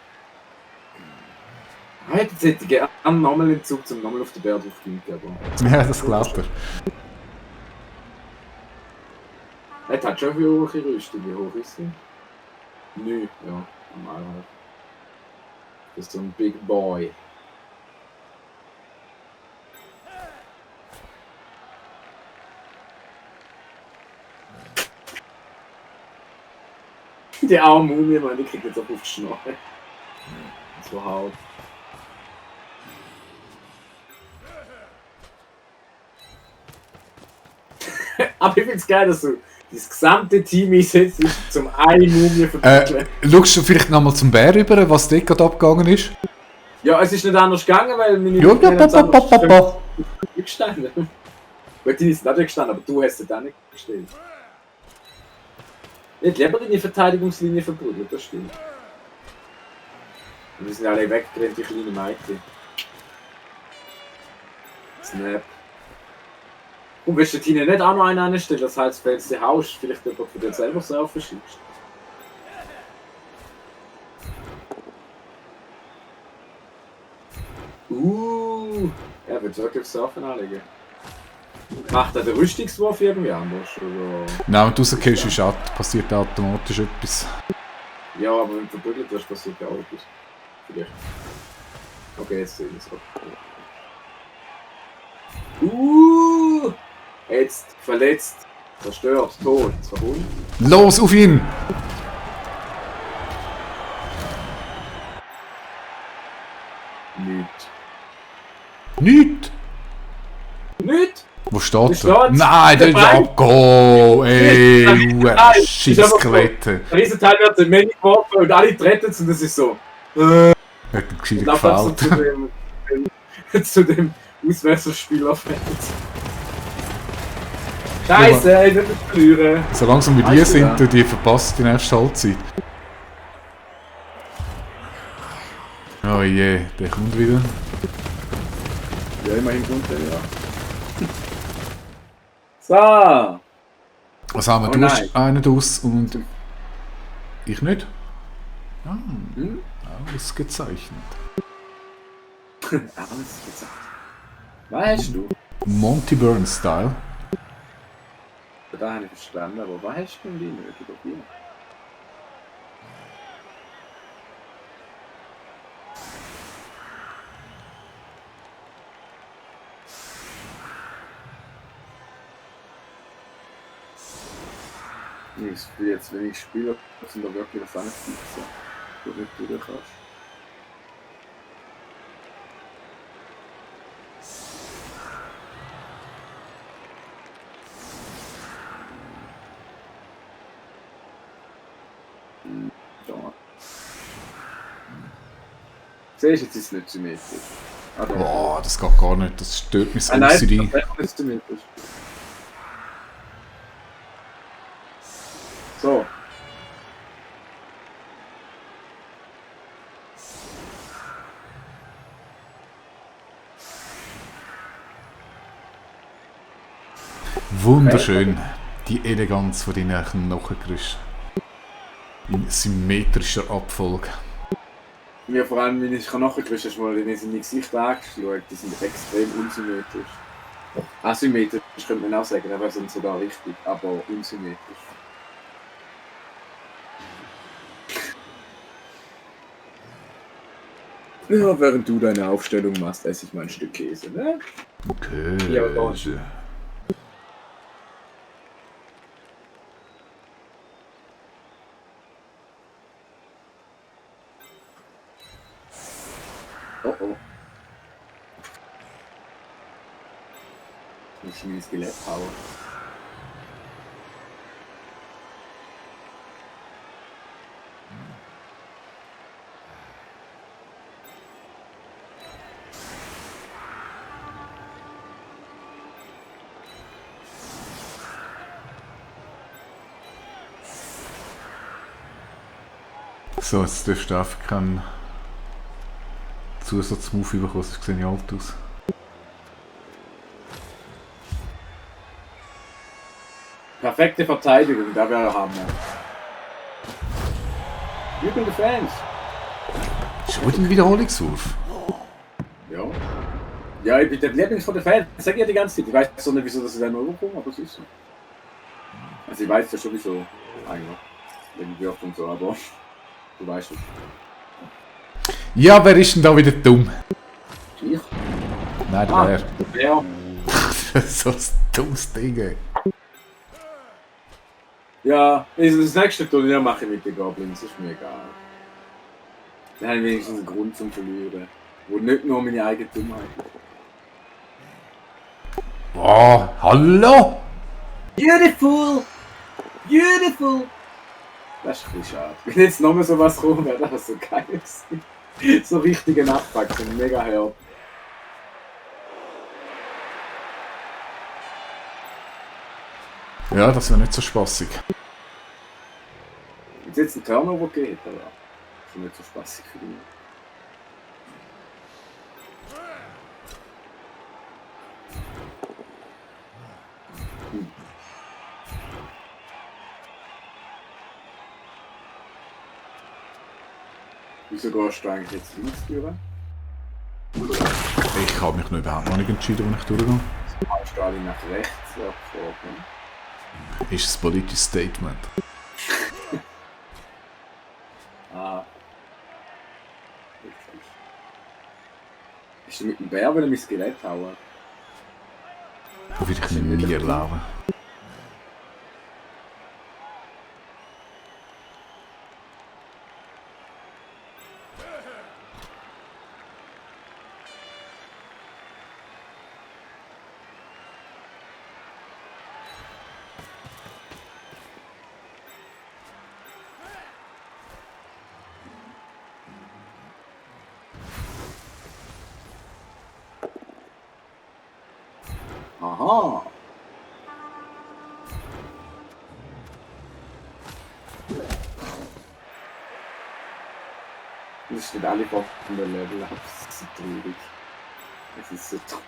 Jetzt hätte ich gerne nochmal den Zug zum nochmal auf den Bär draufgehen, aber... Ja, das glaubt er. Er hat schon viel hohe Rüstung. Wie hoch ist sie? Nö, ja, normal halt. Das ist so ein Big Boy. Die arme Mumie, Mann, die kriegt jetzt auch auf die Schnorre. So hart. Aber ich find's geil, dass du das gesamte Team einsetzt, zum eine Mumie verprügeln. Schaust du vielleicht nochmal zum Bär rüber, was dort gerade abgegangen ist? Ja, es ist nicht anders gegangen, weil meine Ja, gestanden. Weil die ist nicht gestanden, aber du hast sie dann nicht gestellt. Ich hätte lieber deine Verteidigungslinie verprügelt, das stimmt. Und wir sind alle weggerannt, die kleine Mädchen. Snap. Und willst du die nicht auch noch einen anstellen? Das heißt, wenn du sie haust, vielleicht jemand von dir selber surfen schickst. Er wird wirklich surfen anlegen. Macht er den Rüstungswurf irgendwie anders? Oder? Nein, wenn du rausgehst, ist passiert automatisch etwas. Ja, aber wenn du verprügelt wirst, passiert ja auch etwas. Vielleicht. Okay, jetzt sehen wir es. Jetzt verletzt, zerstört, tot, verhunzt. Los, auf ihn! Nicht. Nicht! Nicht? Wo steht Da er? steht's. Nein, der ist Dabei. abgegangen! Ey, du Nein, scheiß Skelette! Ein Riesenteil wird in Menge geworfen und alle treten es und das ist so. Hat ihm gescheit Und dann so gefällt. zu dem Auswechselspieler fällt. Scheiße, ich will nicht verlieren. So langsam wie die Weißt du sind, das? du die verpasst die nächste Halbzeit. Oh je, der kommt wieder. Ja, immerhin kommt der, ja. So. Was haben wir? Oh Du hast nein. einen aus und ich nicht. Ah, Hm? Ausgezeichnet. Alles gesagt. Was hast du? Monty Burns Style. Da habe ich verstanden, aber was hast du denn die nötig auf hier? Ich spiele jetzt, wenn ich spiele, sind da wirklich was anderes, wo du nicht durch kannst. Da. Siehst du, jetzt ist es nicht symmetrisch. Ah, doch. Boah, das geht gar nicht. Das stört mich so Nein, OCD. das ist echt nicht symmetrisch. So. Wunderschön. Die Eleganz von deinen Knochengerüsten. In symmetrischer Abfolge. Mir vor allem, wenn ich nachgerüstet hast, mal in mein Gesicht angeschaut, die sind extrem unsymmetrisch. Asymmetrisch könnte man auch sagen, aber sind sogar richtig, aber unsymmetrisch. Ja, während du deine Aufstellung machst, esse ich mal ein Stück Käse, ne? Okay. Ja, doch. Oh oh. Ich muss schon ins Skelett hauen. So, jetzt dürfst du einfach keinen Zusatzmove bekommen, sonst sehe ich alt aus. Perfekte Verteidigung, da wäre Hammer. Jubelnde Fans. Schon wieder ein Wiederholungswurf. Ja. Ja, ich bin der Lieblings von den Fans. Das sage ich ja die ganze Zeit. Ich weiß so nicht, wieso das in den Euro kommt, aber es ist so. Also ich weiß ja schon wieso. Eigentlich. Wenn wir und so, aber du weißt es. Ja, wer ist denn da wieder dumm? Ich? Nein, der Ah, Bär. ja. So ein dummes Ding, ey. Ja, also das nächste Turnier mache ich mit den Goblins, ist mir egal. Dann habe ich wenigstens einen Grund zum Verlieren. Wo nicht nur meine eigene Dummheit ist. Boah, hallo? Beautiful! Beautiful! Das ist ein bisschen schade. Wenn jetzt nochmal sowas kommt, wäre das so geil gewesen. So richtige Nachtpack, so mega hart. Ja, das wäre nicht so spaßig. Wenn es jetzt ein Turnover geht, aber ist nicht so spaßig für mich. Wieso gehst du eigentlich jetzt links durch? Ich habe mich noch überhaupt noch nicht entschieden, wo ich durchgehe. Hast du alle nach rechts abgefahren? Ist ein politisches Statement. Ah. Richtig. Bist du mit dem Bär, will er mein Skelett hauen? Das würde ich mir nie erlauben. Aha! Das steht alle von der Level ab. Das ist so traurig. Es ist so traurig.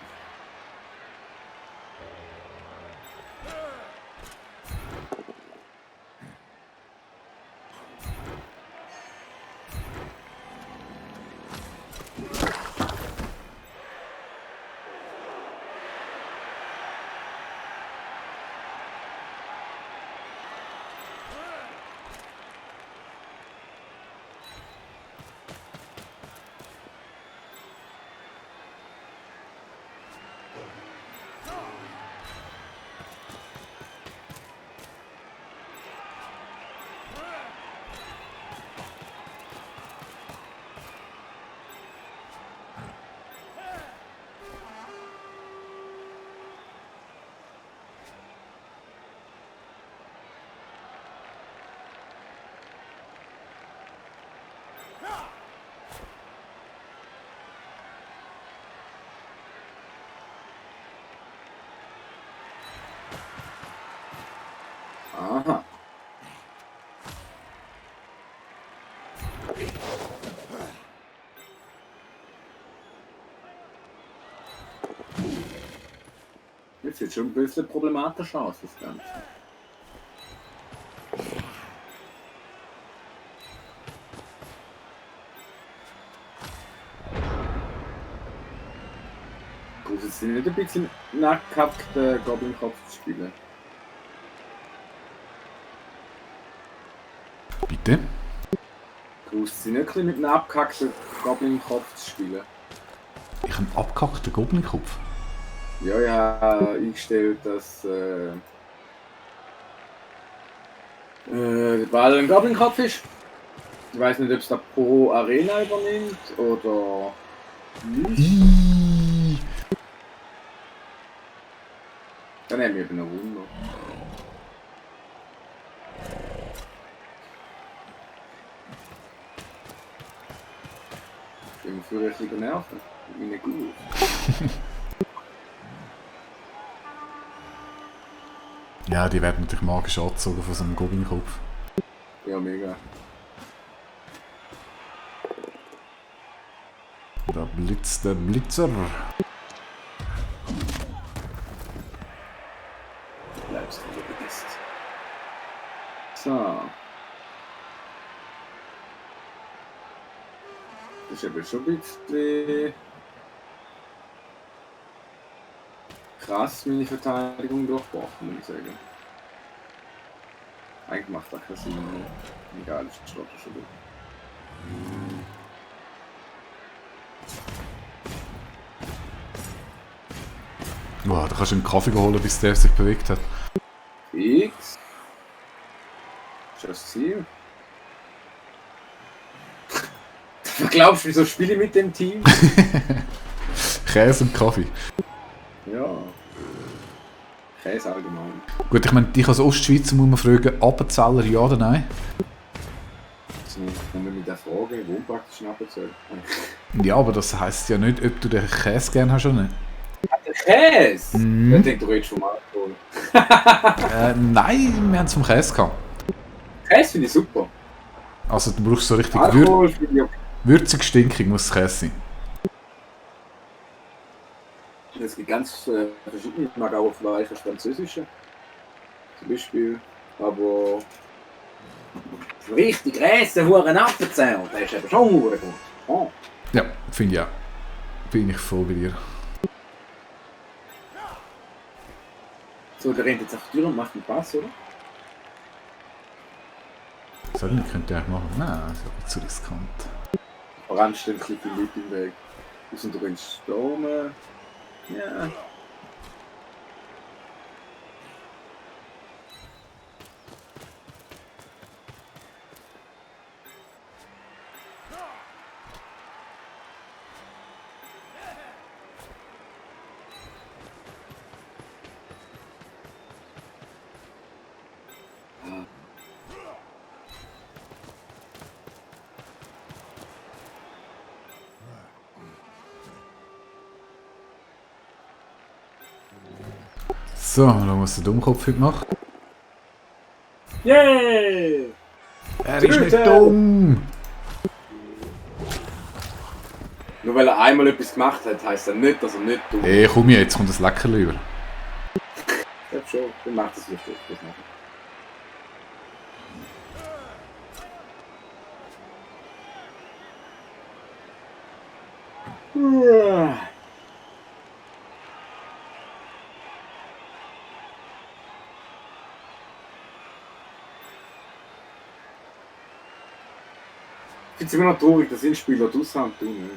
Aha. Jetzt sieht schon ein bisschen problematisch aus, das Ganze. Gut, jetzt sind nicht ein bisschen nackhaft Goblin-Kopf zu spielen. Bitte? Grüß Sie nicht ein bisschen mit einem abgehackten Goblin-Kopf zu spielen. Ich habe einen abgehackten Goblin-Kopf. Ja, ich habe eingestellt, dass weil ein Goblin-Kopf ist. Ich weiß nicht, ob es da pro Arena übernimmt oder nicht. Ihhh. Dann haben wir eben ein Wunder. Ich bin für richtig nerven. Meine gut. Ja, die werden natürlich magisch angezogen von so einem Goblin-Kopf. Ja, mega. Da blitzt der Blitzer. Bleibst du vergisst. So. Das ist aber schon ein bisschen krass, meine Verteidigung durchbrochen, muss ich sagen. Eigentlich macht das keinen Sinn mehr. Egal, ich stoppe schon durch. Wow, da kannst du einen Kaffee holen, bis der sich bewegt hat. Fix. Ist das Ziel? Was glaubst du, wieso spiele ich mit dem Team? Käse und Kaffee. Ja. Käse allgemein. Gut, ich meine, dich als Ostschweizer muss man fragen, Appenzeller ja oder nein? Jetzt muss ich mit der Frage, wo praktisch ein Appenzell? Ja, aber das heisst ja nicht, ob du den Käse gerne hast oder nicht. Der Käse? Mhm. Ich denke, du redest vom Alkohol. Nein, wir haben es vom Käse gehabt. Käse finde ich super. Also du brauchst so richtig Alkohol finde ich okay. würzig, stinkig muss das Käse sein. Es gibt ganz verschiedene, ich mag auch Fleisch, das Französische. Zum Beispiel. Aber so richtig Käse, Huren Appenzell, der ist eben schon gut. Oh. Ja, finde ich auch. Bin ich voll bei dir. So, der rennt jetzt auf die Tür und macht einen Pass, oder? Soll ich nicht, könnte ich eigentlich machen. Nein, das ist aber zu riskant. Orange stehen ein bisschen die Leute im Weg. Wir sind drin Stürme. Ja. So, dann muss der Dummkopf heute machen. Yay! Er ist nicht dumm! Nur weil er einmal etwas gemacht hat, heisst das nicht, dass er nicht dumm ist. Hey, komm jetzt, kommt das Leckerli über. Ich glaube schon, dann macht das nicht das machen. Ich finde es immer noch traurig, dass ich Spieler draus haben, du nicht.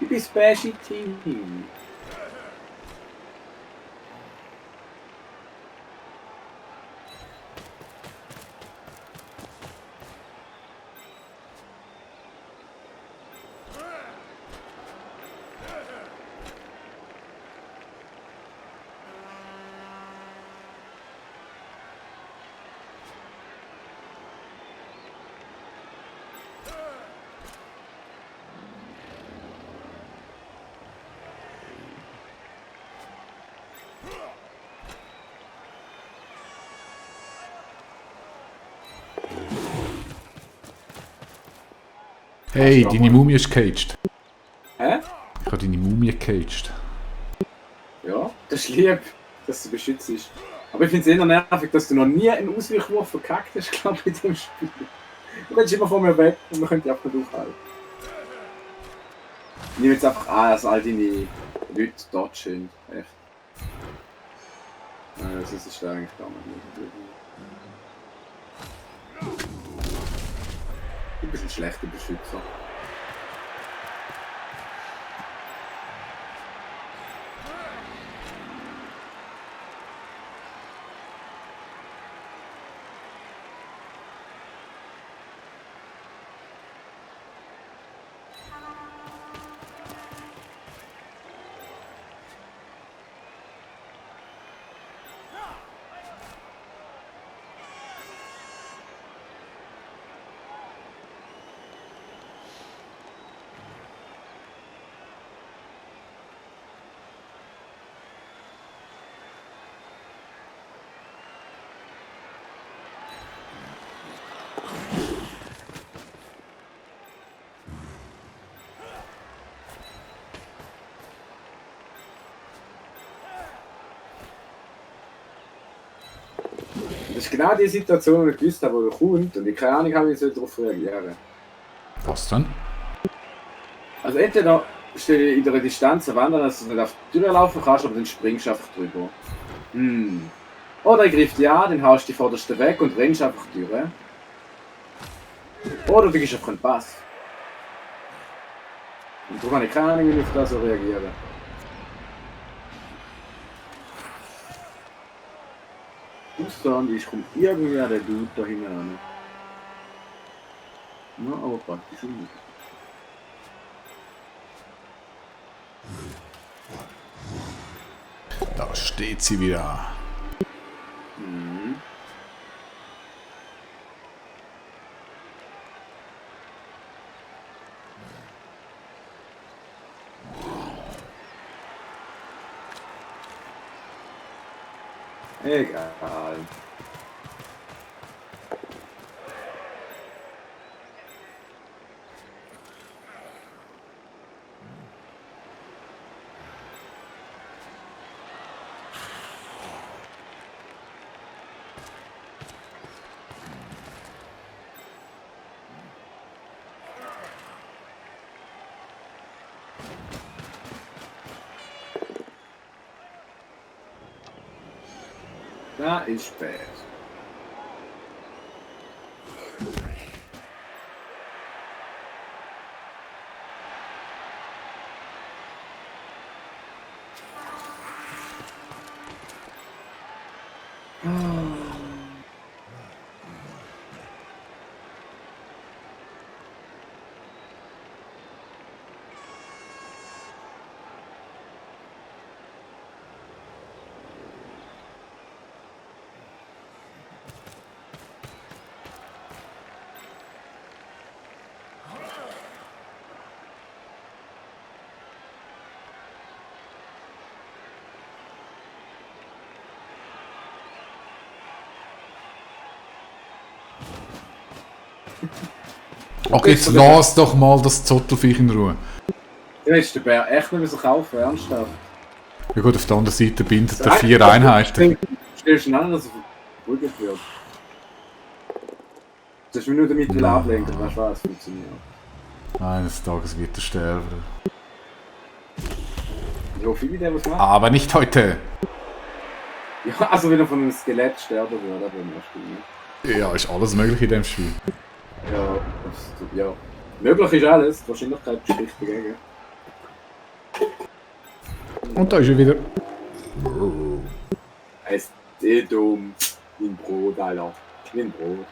Ich bin Special Team. Hey, Hast du deine auch mal- Mumie ist caged. Hä? Ich habe deine Mumie caged. Ja, das ist lieb, dass du beschützt ist. Aber ich finde es eher nervig, dass du noch nie einen Ausweichwurf verkackt hast, glaube ich, in dem Spiel. Du rennst immer von mir weg und man könnte dich einfach nicht aufhalten. Ich nehme jetzt einfach an, dass all deine Leute dort sind. Echt. Das ist da eigentlich gar nicht. Du bist ein schlechter Beschützer. Das ist genau die Situation, die ich gewusst habe, die kommt und ich keine Ahnung habe, wie ich darauf reagieren soll. Was denn? Also entweder stehe ich in der Distanz eine Wand, dass du nicht auf die Tür laufen kannst, aber dann springst du einfach drüber. Oder ich greife dich an, dann haust du die vorderste weg und rennst einfach die Tür. Oder du gibst einfach einen Pass. Und darum habe ich keine Ahnung, wie ich auf das so reagiere. Ausland ist, kommt irgendwie der Dude da hinten ran. Ja, aber praktisch nicht. Da steht sie wieder. Mhm. Egal. Da ist spät. Okay, jetzt lass doch mal das Zottelfiech in Ruhe. Du hättest den Bär echt nicht kaufen, ernsthaft. Ja gut, auf der anderen Seite bindet er 4 Einheiten. Stellst du an, dass er verprügelt wird. Du hast mich nur damit ablenken, weißt du was, funktioniert. Eines Tages wird er sterben. Ich hoffe, wie der was macht. Aber nicht heute. Ja, also wenn er von einem Skelett sterben würde, dann wäre das Ja, ist alles möglich in dem Spiel. Ja, ja. Möglich ist alles, die Wahrscheinlichkeit spricht dagegen. Und da ist er wieder. Er ist eh dumm. Wie ein Brot, Alter. Wie ein Brot.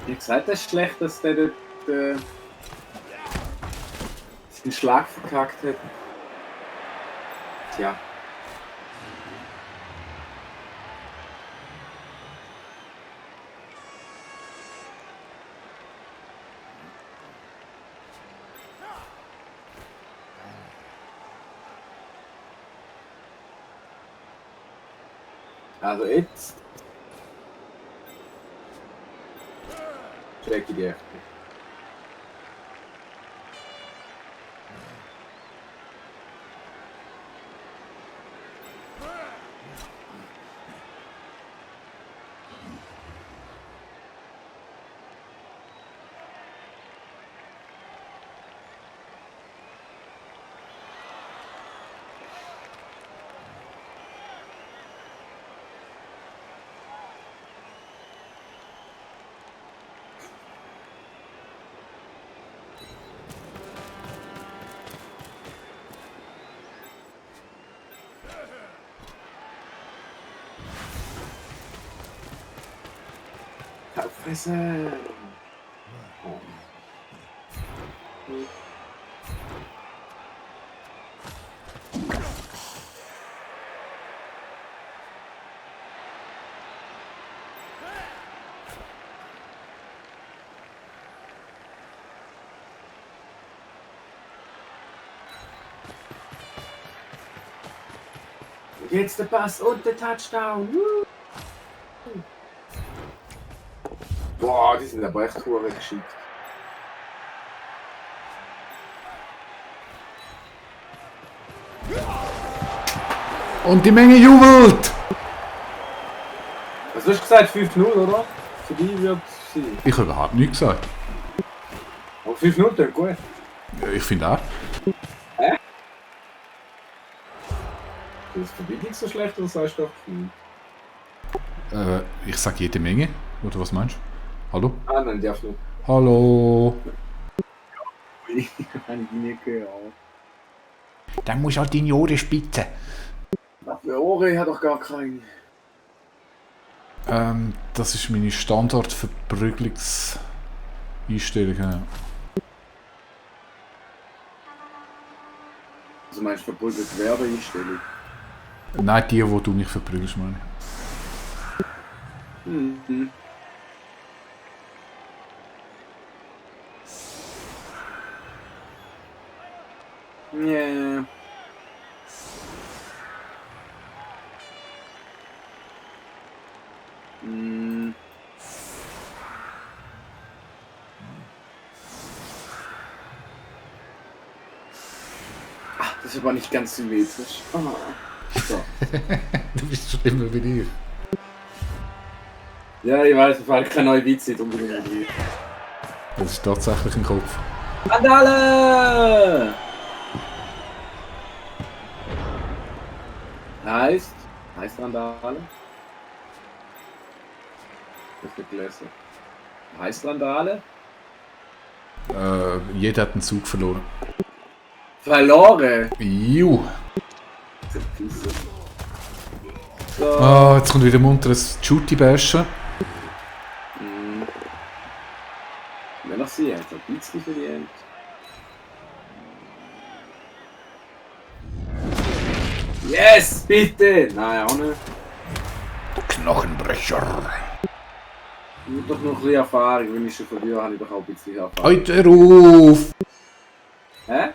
Wie gesagt, das ist schlecht, dass der dort den Schlag verkackt hat. Tja. Also jetzt stecke ich die Hälfte. Fresse! Oh. Jetzt der Pass und der Touchdown! Woo! Boah, die sind aber echt hure geschickt. Und die Menge jubelt! Was hast du gesagt? 5-0, oder? Für die wird es sein. Ich habe überhaupt nichts gesagt. Aber 5-0 klingt gut. Ja, ich finde auch. Hä? Ist die Verbindung so schlecht oder sagst du doch? Ich sage jede Menge. Oder was meinst du? Hallo? Ah nein, darf nicht. Hallo? Ich habe nicht gehört. Dann muss halt deine Ohren spitzen. Der Ohren hat doch gar keine. Das ist meine Standardverprügelungseinstellung. Ja. Also meinst du verprügelt Werbeeinstellung? Nein, die, wo du mich verprügelst, meine ich. Mhm. Yeah. Mm. Ach, das ist aber nicht ganz symmetrisch. Oh. So. Du bist schlimmer wie ich. Ja, ich weiß, mir fällt kein neuer Witz nicht unbedingt. Das ist tatsächlich ein Kopf. Randale! Heißt Randale? Ich hab nicht gelesen. Heißt Randale? Jeder hat einen Zug verloren. Verloren! Juh! So. Ah, jetzt kommt wieder munteres Shooty-Bashen. Wenn noch sie, hat ein bisschen verdient. Yes, bitte! Nein, auch nicht. Knochenbrecher. Ich habe doch noch ein bisschen Erfahrung. Wenn ich schon verliere, habe ich doch auch ein bisschen Erfahrung. Heute Ruf! Hä?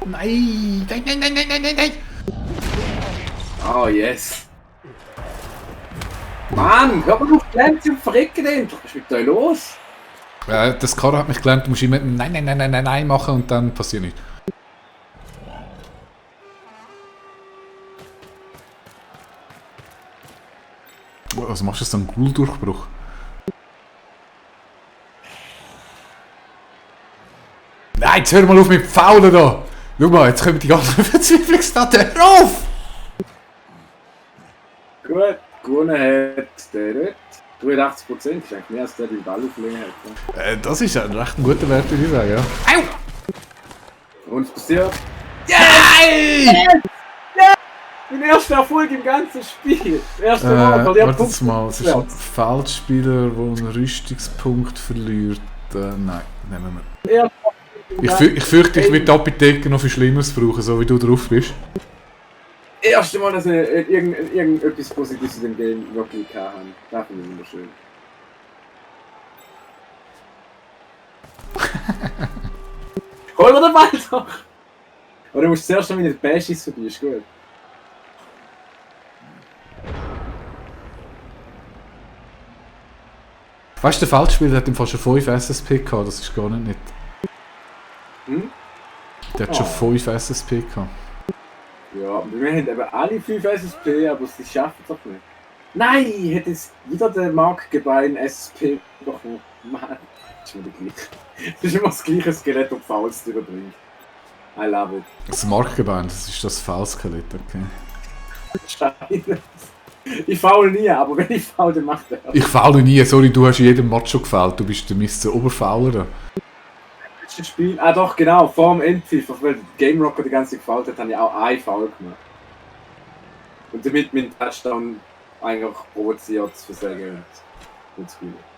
Nein! Nein, nein, nein, nein, nein, nein, nein! Oh, yes. Mann, hör mal auf, Glänz und verrecken endlich. Was ist mit euch los? Das Karo hat mich gelernt, du musst immer nein, nein, nein, nein, nein, nein machen und dann passiert nichts. Was machst du jetzt, einen Ghoul-Durchbruch? Nein, jetzt hör mal auf mit Faulen da! Schau mal, jetzt kommen die ganzen Verzweiflungsdaten rauf! Gut, gewonnen hat der dort. 83%, ist eigentlich mehr als der den Ball auflegen hat. Das ist ein recht guter Wert, würde ich sagen, ja. Au! Und was passiert? Yay! Mein erster Erfolg im ganzen Spiel. Das erste Mal, weil warte jetzt mal, es ist ein Feldspieler, der einen Rüstungspunkt verliert. Nein, nehmen wir. Ich fürchte, ich werde die Apotheke noch viel Schlimmeres brauchen, so wie du drauf bist. erste Mal, dass wir irgendetwas Positives in dem Game wirklich haben. Das finde ich wunderschön. Hol mir den Ball doch! Oder du musst zuerst noch mit den Bashis vorbei, ist gut. Weißt du, der Feldspieler hat im Fall schon 5 SSP gehabt, das ist gar nicht. Hm? Der hat schon 5 SSP gehabt. Ja, wir haben eben alle 5 SSP, aber sie schaffen es doch nicht. Nein, hätte es wieder der Markgebein SSP bekommen. Mann, das ist immer der gleiche. Das ist immer das gleiche Skelett, das Fouls durchbringt. I love it. Das Markgebein, das ist das Foul-Skelett, okay. Scheiße. Ich faul nie, aber wenn ich faul, dann macht er. Ich faule nie, sorry, du hast in jedem Match schon gefault, du bist der Mr. Oberfauler. Letztes Spiel, doch genau, vor dem Endpfiff, weil Game Rocker die ganze Zeit gefault hat, habe ich auch ein Foul gemacht. Und damit mein Touchdown eigentlich provoziert zu versagen und zu spielen.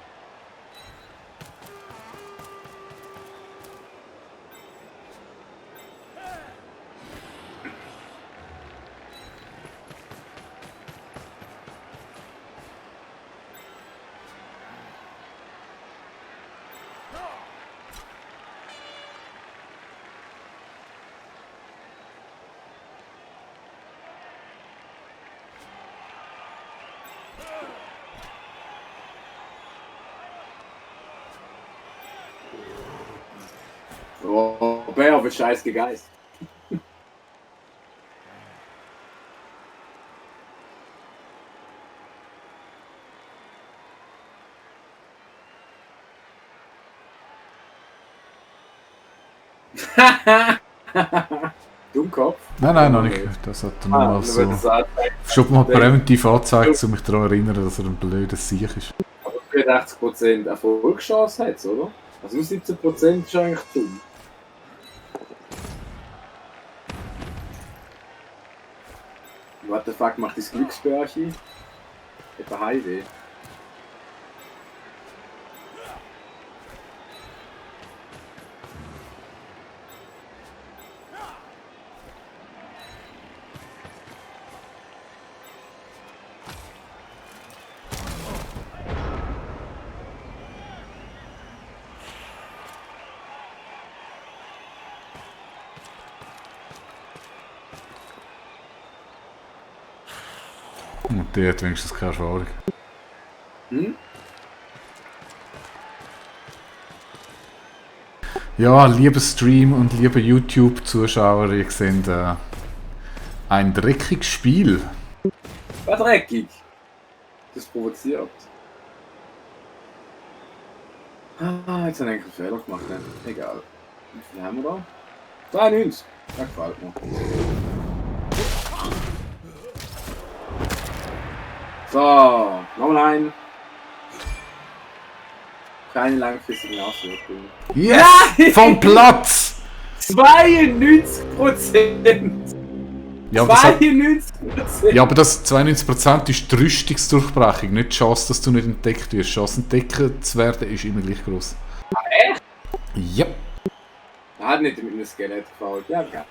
Oh, Bär, wie scheiß Geist. Dummkopf? Nein, noch nicht. Das hat er nur mal so. Schon mal präventiv angezeigt, um mich daran zu erinnern, dass er ein blödes Sieg ist. Aber 84% Erfolgschance hat, oder? Also nur 17% ist eigentlich dumm. What the fuck macht das Glücksbärchen? Etwa Heide. Und der hat wenigstens keine Erfahrung. Hm? Ja, liebe Stream und liebe YouTube-Zuschauer, ihr seht ein dreckiges Spiel. War dreckig. Das provoziert. Jetzt habe ich einen Fehler gemacht. Ne? Egal. Wie viel haben wir da? 93. Das gefällt mir. So, nochmal ein. Keine langfristigen Auswirkungen. Yes! Vom Platz! 92%! Ja, aber, das hat, 92%! ja, aber das 92% ist die Rüstungsdurchbrechung, nicht die Chance, dass du nicht entdeckt wirst. Die Chance, entdeckt zu werden, ist immer gleich groß. Echt? Ja. Er hat nicht mit einem Skelett gefault. Ja, geil.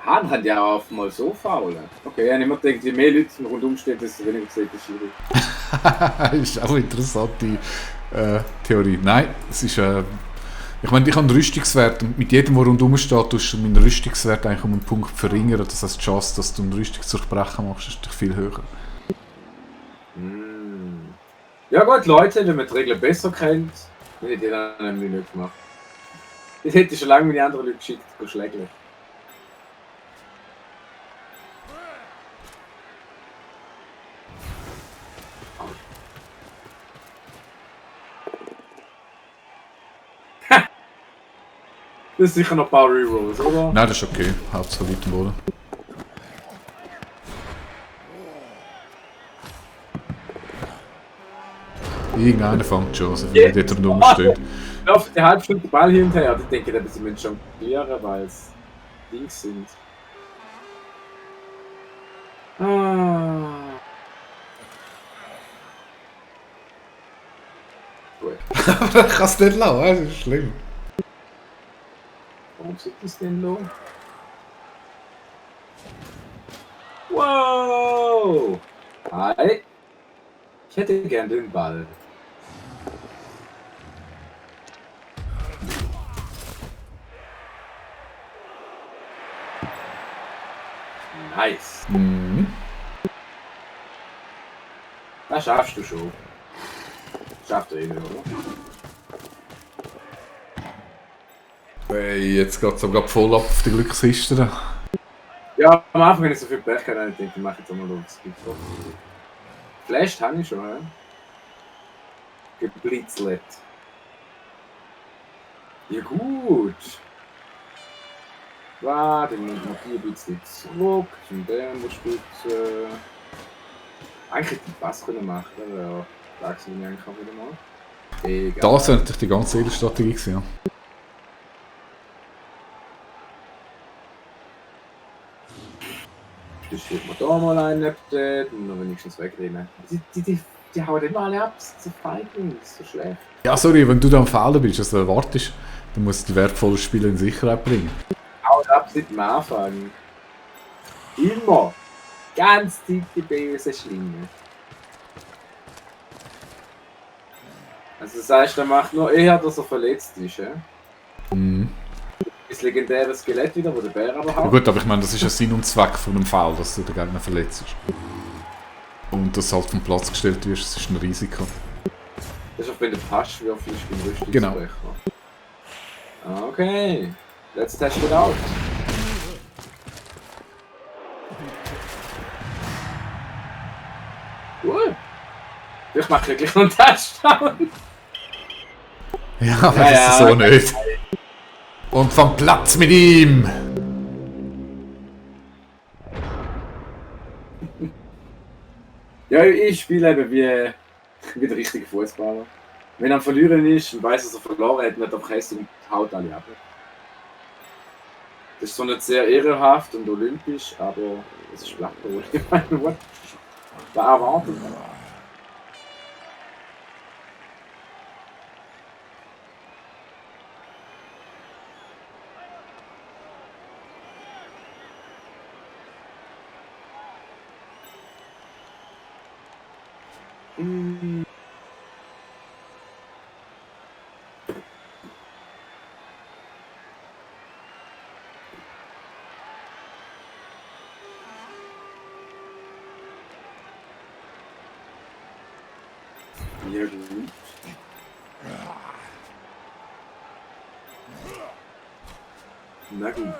Han hat ja auch mal so faulen. Okay, ja, niemand denkt, je mehr Leute rundum stehen, desto weniger sieht der Schiri. Ist auch eine interessante Theorie. Nein, es ist. Ich meine, ich habe einen Rüstungswert und mit jedem, der rundum steht, tust du meinen Rüstungswert eigentlich um einen Punkt verringern. Das heißt, die Chance, dass du einen Rüstungsdurchbrechen machst, ist natürlich viel höher. Ja gut, Leute, wenn man die Regeln besser kennt, dann hätte ich das nämlich nicht gemacht. Ich hätte schon lange meine anderen Leute geschickt, schläglich. Das ist sicher noch ein paar Rerolls, oder? Nein, das ist okay. Hauptsache weit wohl. Irgendeiner fängt schon, also wenn dort rundum steht. Ich laufe die halbe Stunde den Ball hinterher. Ich denke, dass sie Menschen jonglieren, weil es Dings sind. Gut. Aber ich kann es nicht lassen, das ist schlimm. Warum sieht das denn los? Wow! Hi! Ich hätte gern den Ball. Nice! Mhm. Das schaffst du schon. Schafft er immer, oder? Hey, jetzt geht es aber voll ab auf die Glückskiste. Ja, am Anfang, wenn ich so viel Pech hatte, ich denke, ich mache jetzt einmal noch das Gift. Flasht habe ich schon, ja? Geblitzelt. Ja gut. Warte, dann noch hier ein bisschen zurück zum Bärenspitze. Eigentlich hätte ich was können machen, aber ja, sagst du mir eigentlich auch wieder mal. Egal. Das wäre natürlich die ganze Edelstrategie gewesen, ja. Das steht mir da mal ein, und noch wenigstens wegrennen. Die hauen immer alle ab, das ist so feigling, das ist so schlecht. Ja, sorry, wenn du da am Fehler bist, also erwartest, dann musst du die wertvollen Spiele in Sicherheit bringen. Hauen ab seit dem Anfang. Immer. Ganz dicke böse Schlinge. Also das heißt, er macht nur eher, dass er verletzt ist, ja? Mhm. Das legendäre Skelett wieder, wo der Bär aber Ja hat. gut, aber ich meine, das ist ja Sinn und Zweck von einem Foul, dass du den Gegner verletzt ist. Und dass du halt vom Platz gestellt wirst, das ist ein Risiko. Das ist auch wenn du Passwürfel ist beim Rüstungsbrecher. Genau. Okay. Let's test it out. Cool. Ich mache gleich noch einen Touchdown. Ja, aber das ist so nicht. Und vom Platz mit ihm! Ja, ich spiele eben wie der richtige Fußballer. Wenn er am Verlieren ist und weiß, dass er verloren hat, wird er hässlich und haut alle ab. Das ist zwar nicht sehr ehrenhaft und olympisch, aber es ist Blattbrot. Ich meine, what? War erwartet. Ja, gut. Na gut.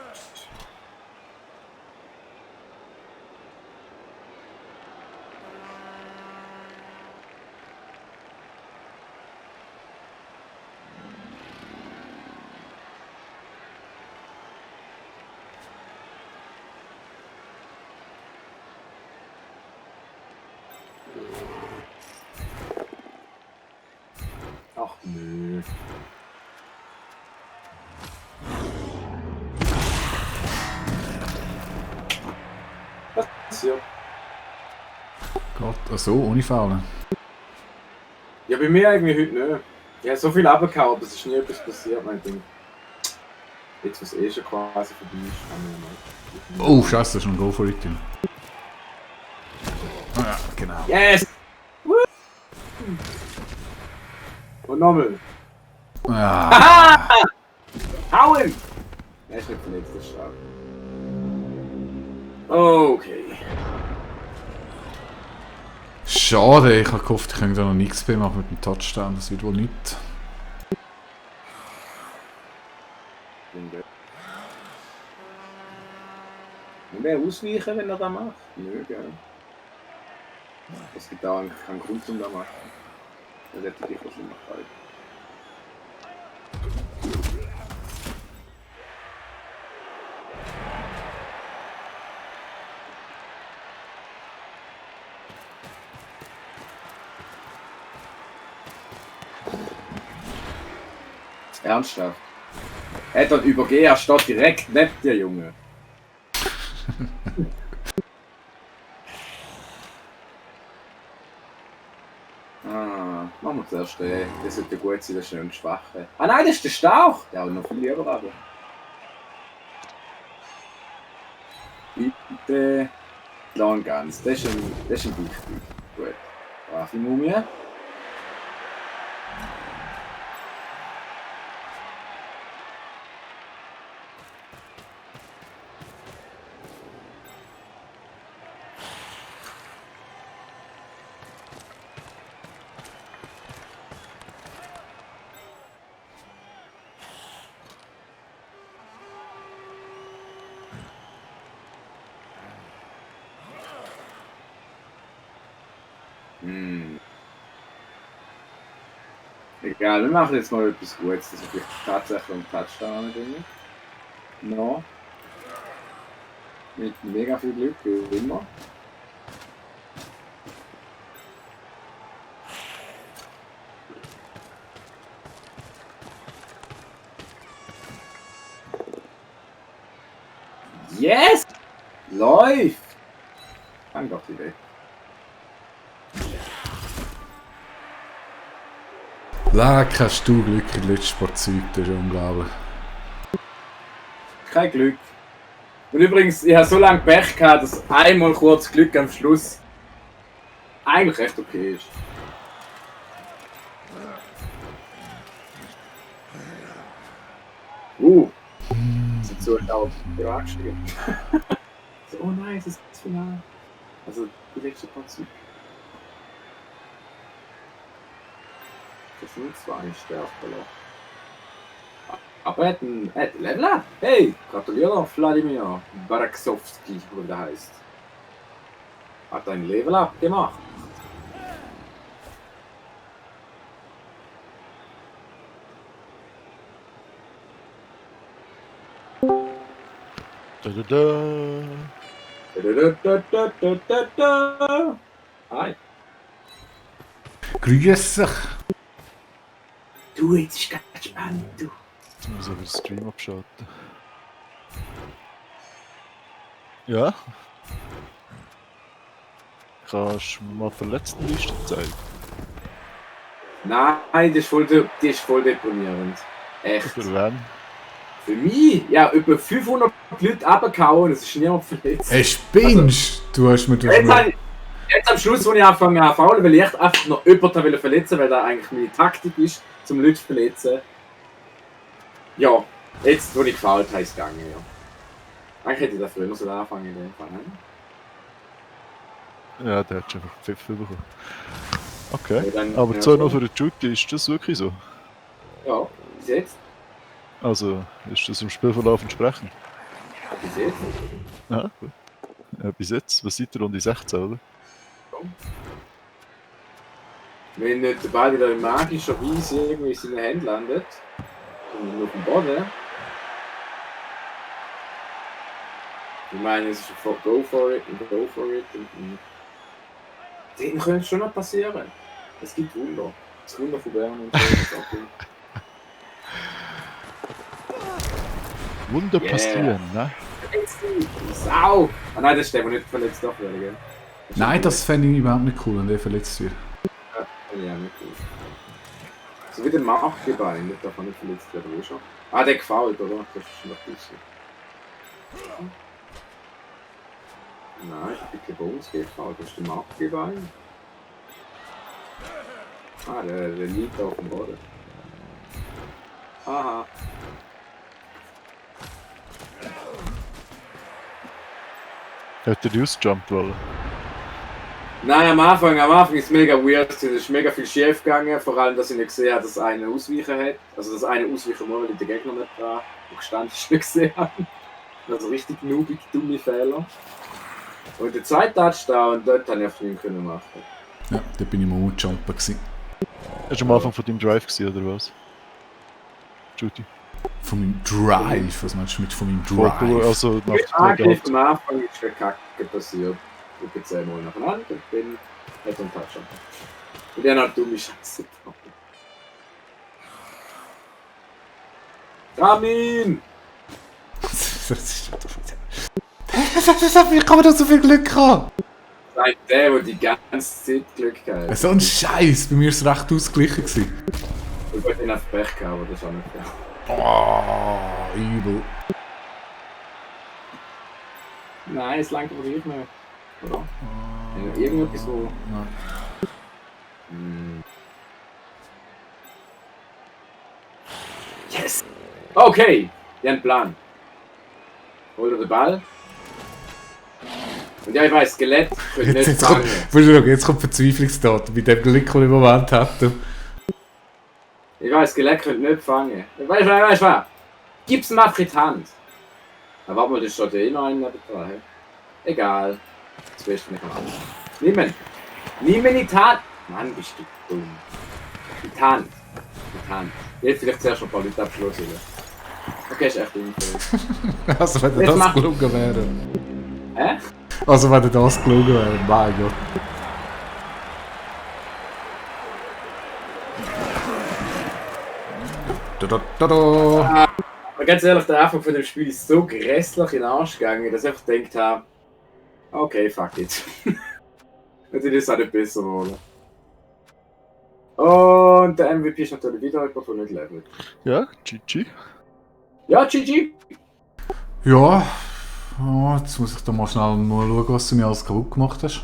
Ach nö. Was ja? Gott, ach so, ohne Faulen. Ja, bei mir irgendwie heute nicht. Ich habe so viel abgehauen, aber es ist nie etwas passiert, mein Ding. Jetzt, was eh schon quasi vorbei ist, haben wir mal. Oh, scheiße, das ist ein Go for it. Ja, genau. Yes! Woo! Und nochmal. Ah, Hauen! Er ist nicht verletzt, das ist stark. Okay. schade, ich habe gehofft, ich könnte da noch nichts mehr machen mit dem Touchdown, das wird wohl nicht. Und wer ausweichen, wenn er das macht? Nö, gell. Es gibt auch eigentlich keinen Grund, um das zu machen. Dann hätte ich wahrscheinlich halt. Ernsthaft? Er hat dort übergehen, er steht direkt neben dir, Junge. Machen wir zuerst den. Das sollte gut sein, das ist ein schwacher. Ah nein, das ist der Stauch! Der hat noch viel lieber aber. Bitte. Lang ganz. Das ist ein wichtig. Gut. Brave Mumie. Egal, wir machen jetzt mal etwas Gutes, dass ich tatsächlich einen Touchdown bringe. No. Mit mega viel Glück, wie immer. Yes! Läuft! Fang doch die weg. Leck, hast du Glück in letzter Sportzeug, das ist unglaublich. Kein Glück. Und übrigens, ich habe so lange Pech gehabt, dass einmal kurz Glück am Schluss eigentlich recht okay ist. Sind so laut angestiegen. So, oh nein, es ist das Finale. Also, die letzte Portion. Das sind zwei Stärke. Aber er hat ein Level Up. Hey, gratuliere Wladimir Baraksowski, wie der heißt. Hat ein Level Up gemacht. Hi. Grüß dich. Du, jetzt ist ganz spannend, du. Jetzt muss ich aber den Stream abschalten. Ja? Kannst du mir mal Verletztenliste zeigen? Nein, die ist voll deprimierend. Echt. Für wen? Für mich? Ja, über 500 Leute abgehauen, es ist niemand verletzt. Hey, spinnst du? Hast mir Jetzt am Schluss, als ich angefangen habe zu faulen, weil ich echt einfach noch jemanden verletzen wollte, weil das eigentlich meine Taktik ist, zum Leute zu verletzen. Ja, jetzt, wo ich gefault habe, ist es gegangen, ja. Eigentlich hätte ich das früher so anfangen in dem Fall, ne? Ja, der hat schon einfach Pfiff bekommen. Okay, Ja, dann- aber ja, so so. noch für den Juki, ist das wirklich so? Ja, bis jetzt. Also, ist das im Spielverlauf entsprechend? Bis jetzt. Ja, gut. Ja, bis jetzt, was seid ihr Runde 16, oder? Wenn nicht der Ball wieder in magischer Weise irgendwie in seinen Händen landet und auf dem Boden. Ich meine, es ist ein Go for it und Go for it. Und denen könnte es schon noch passieren. Es gibt Wunder. Das Wunder von Bern und so. Wunder Yeah. passieren, ne? Jetzt du Sau! Ah nein, das stimmt, nicht verletzt doch wieder, gell? Nein, das fände ich überhaupt nicht cool, wenn der verletzt wird. Ja, finde ich auch nicht gut. So wie der Markgebein, der darf auch nicht verletzt werden, oder schon? Ah, der gefault, oder? Das ist schon noch bisschen. Nein, ich habe kein Bones gefault, das ist der Markgebein. Ah, der liegt auf dem Boden. Aha. Hätte die ausgejumpt wollen? Nein, am Anfang ist es mega weird, es ist mega viel schief gegangen, vor allem, dass ich nicht gesehen habe, dass einer ausweichen hat. Also, dass einer ausweichen muss, weil der Gegner nicht dran und gestanden ist, nicht gesehen habe. Also richtig noobig, dumme Fehler. Und der zweite Touchdown, dort habe ich auf ihn können machen. Ja, da bin ich mal umgejumpt gewesen. Hast du am Anfang von deinem Drive gesehen, oder was? Judy? Von meinem Drive? Was meinst du mit von meinem Drive? Also, nach Der der Angriff Halbzeit. am Anfang ist eine Kacke passiert. Ich bin 10 Mal nacheinander und bin hat einen Touchdown. Und der hat dumme Scheiße gemacht. Ramin! Wie kann man da so viel Glück haben? Nein, der die ganze Zeit Glück gehabt. So ein Scheiß, bei mir war es recht ausgeglichen gewesen. Ich wollte ihn auf Pech gehabt, aber das ist auch nicht fair. Oh, übel. Nein, es langt aber nicht mehr. Oder? Irgendetwas, wo... Nein. Yes! Okay, wir haben einen Plan. Hol dir den Ball. Und ja, ich weiß, Skelett können nicht Jetzt kommt, fangen. jetzt kommt Verzweiflungstat mit dem Glück, den ich im Moment hatte. Ich weiß, Skelett können nicht fangen. Weißt du was? Gib's ihm einfach in die Hand. Aber warte mal, das steht ja eh noch einer dran. He? Egal. Das wirst du nicht machen. Nimm ihn. Nimm ihn in die Hand. Mann, bist du dumm. In die Hand. In die Hand. Jetzt vielleicht zuerst noch ein paar Leute abschließen. Okay, ist echt unfair. Also wenn dir Jetzt das mach- gelungen wäre. Hä? Also wenn dir das gelungen wäre, mein Gott. Da. Aber ganz ehrlich, der Anfang von dem Spiel ist so grässlich in den Arsch gegangen, dass ich einfach gedacht habe, okay, fuck it. Natürlich ist es auch nicht besser geworden. Und der MVP ist natürlich wieder jemand, der nicht levelt. Ja, GG. Ja, GG! Ja. Oh, jetzt muss ich da mal schnell mal schauen, was du mir alles kaputt gemacht hast.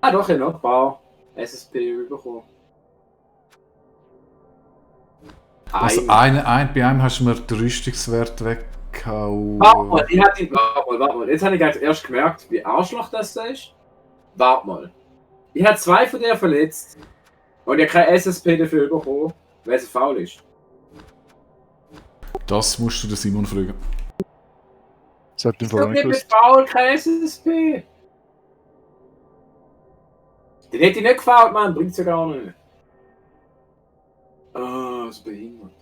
Ah doch, ich habe noch ein paar SSP bekommen. Also bei einem hast du mir den Rüstungswert weggehauen. Warte mal, warte mal. Jetzt habe ich gerade erst gemerkt, wie Arschloch das da ist. Warte mal. Ich habe 2 von dir verletzt. Und ich habe kein SSP dafür bekommen, weil es faul ist. Das musst du den Simon fragen. Das hat den Ich Fall habe nicht mit gewusst. faul kein SSP. Den hätte ich nicht gefault, Mann. Bringt's ja gar nicht. Ah, was behindert.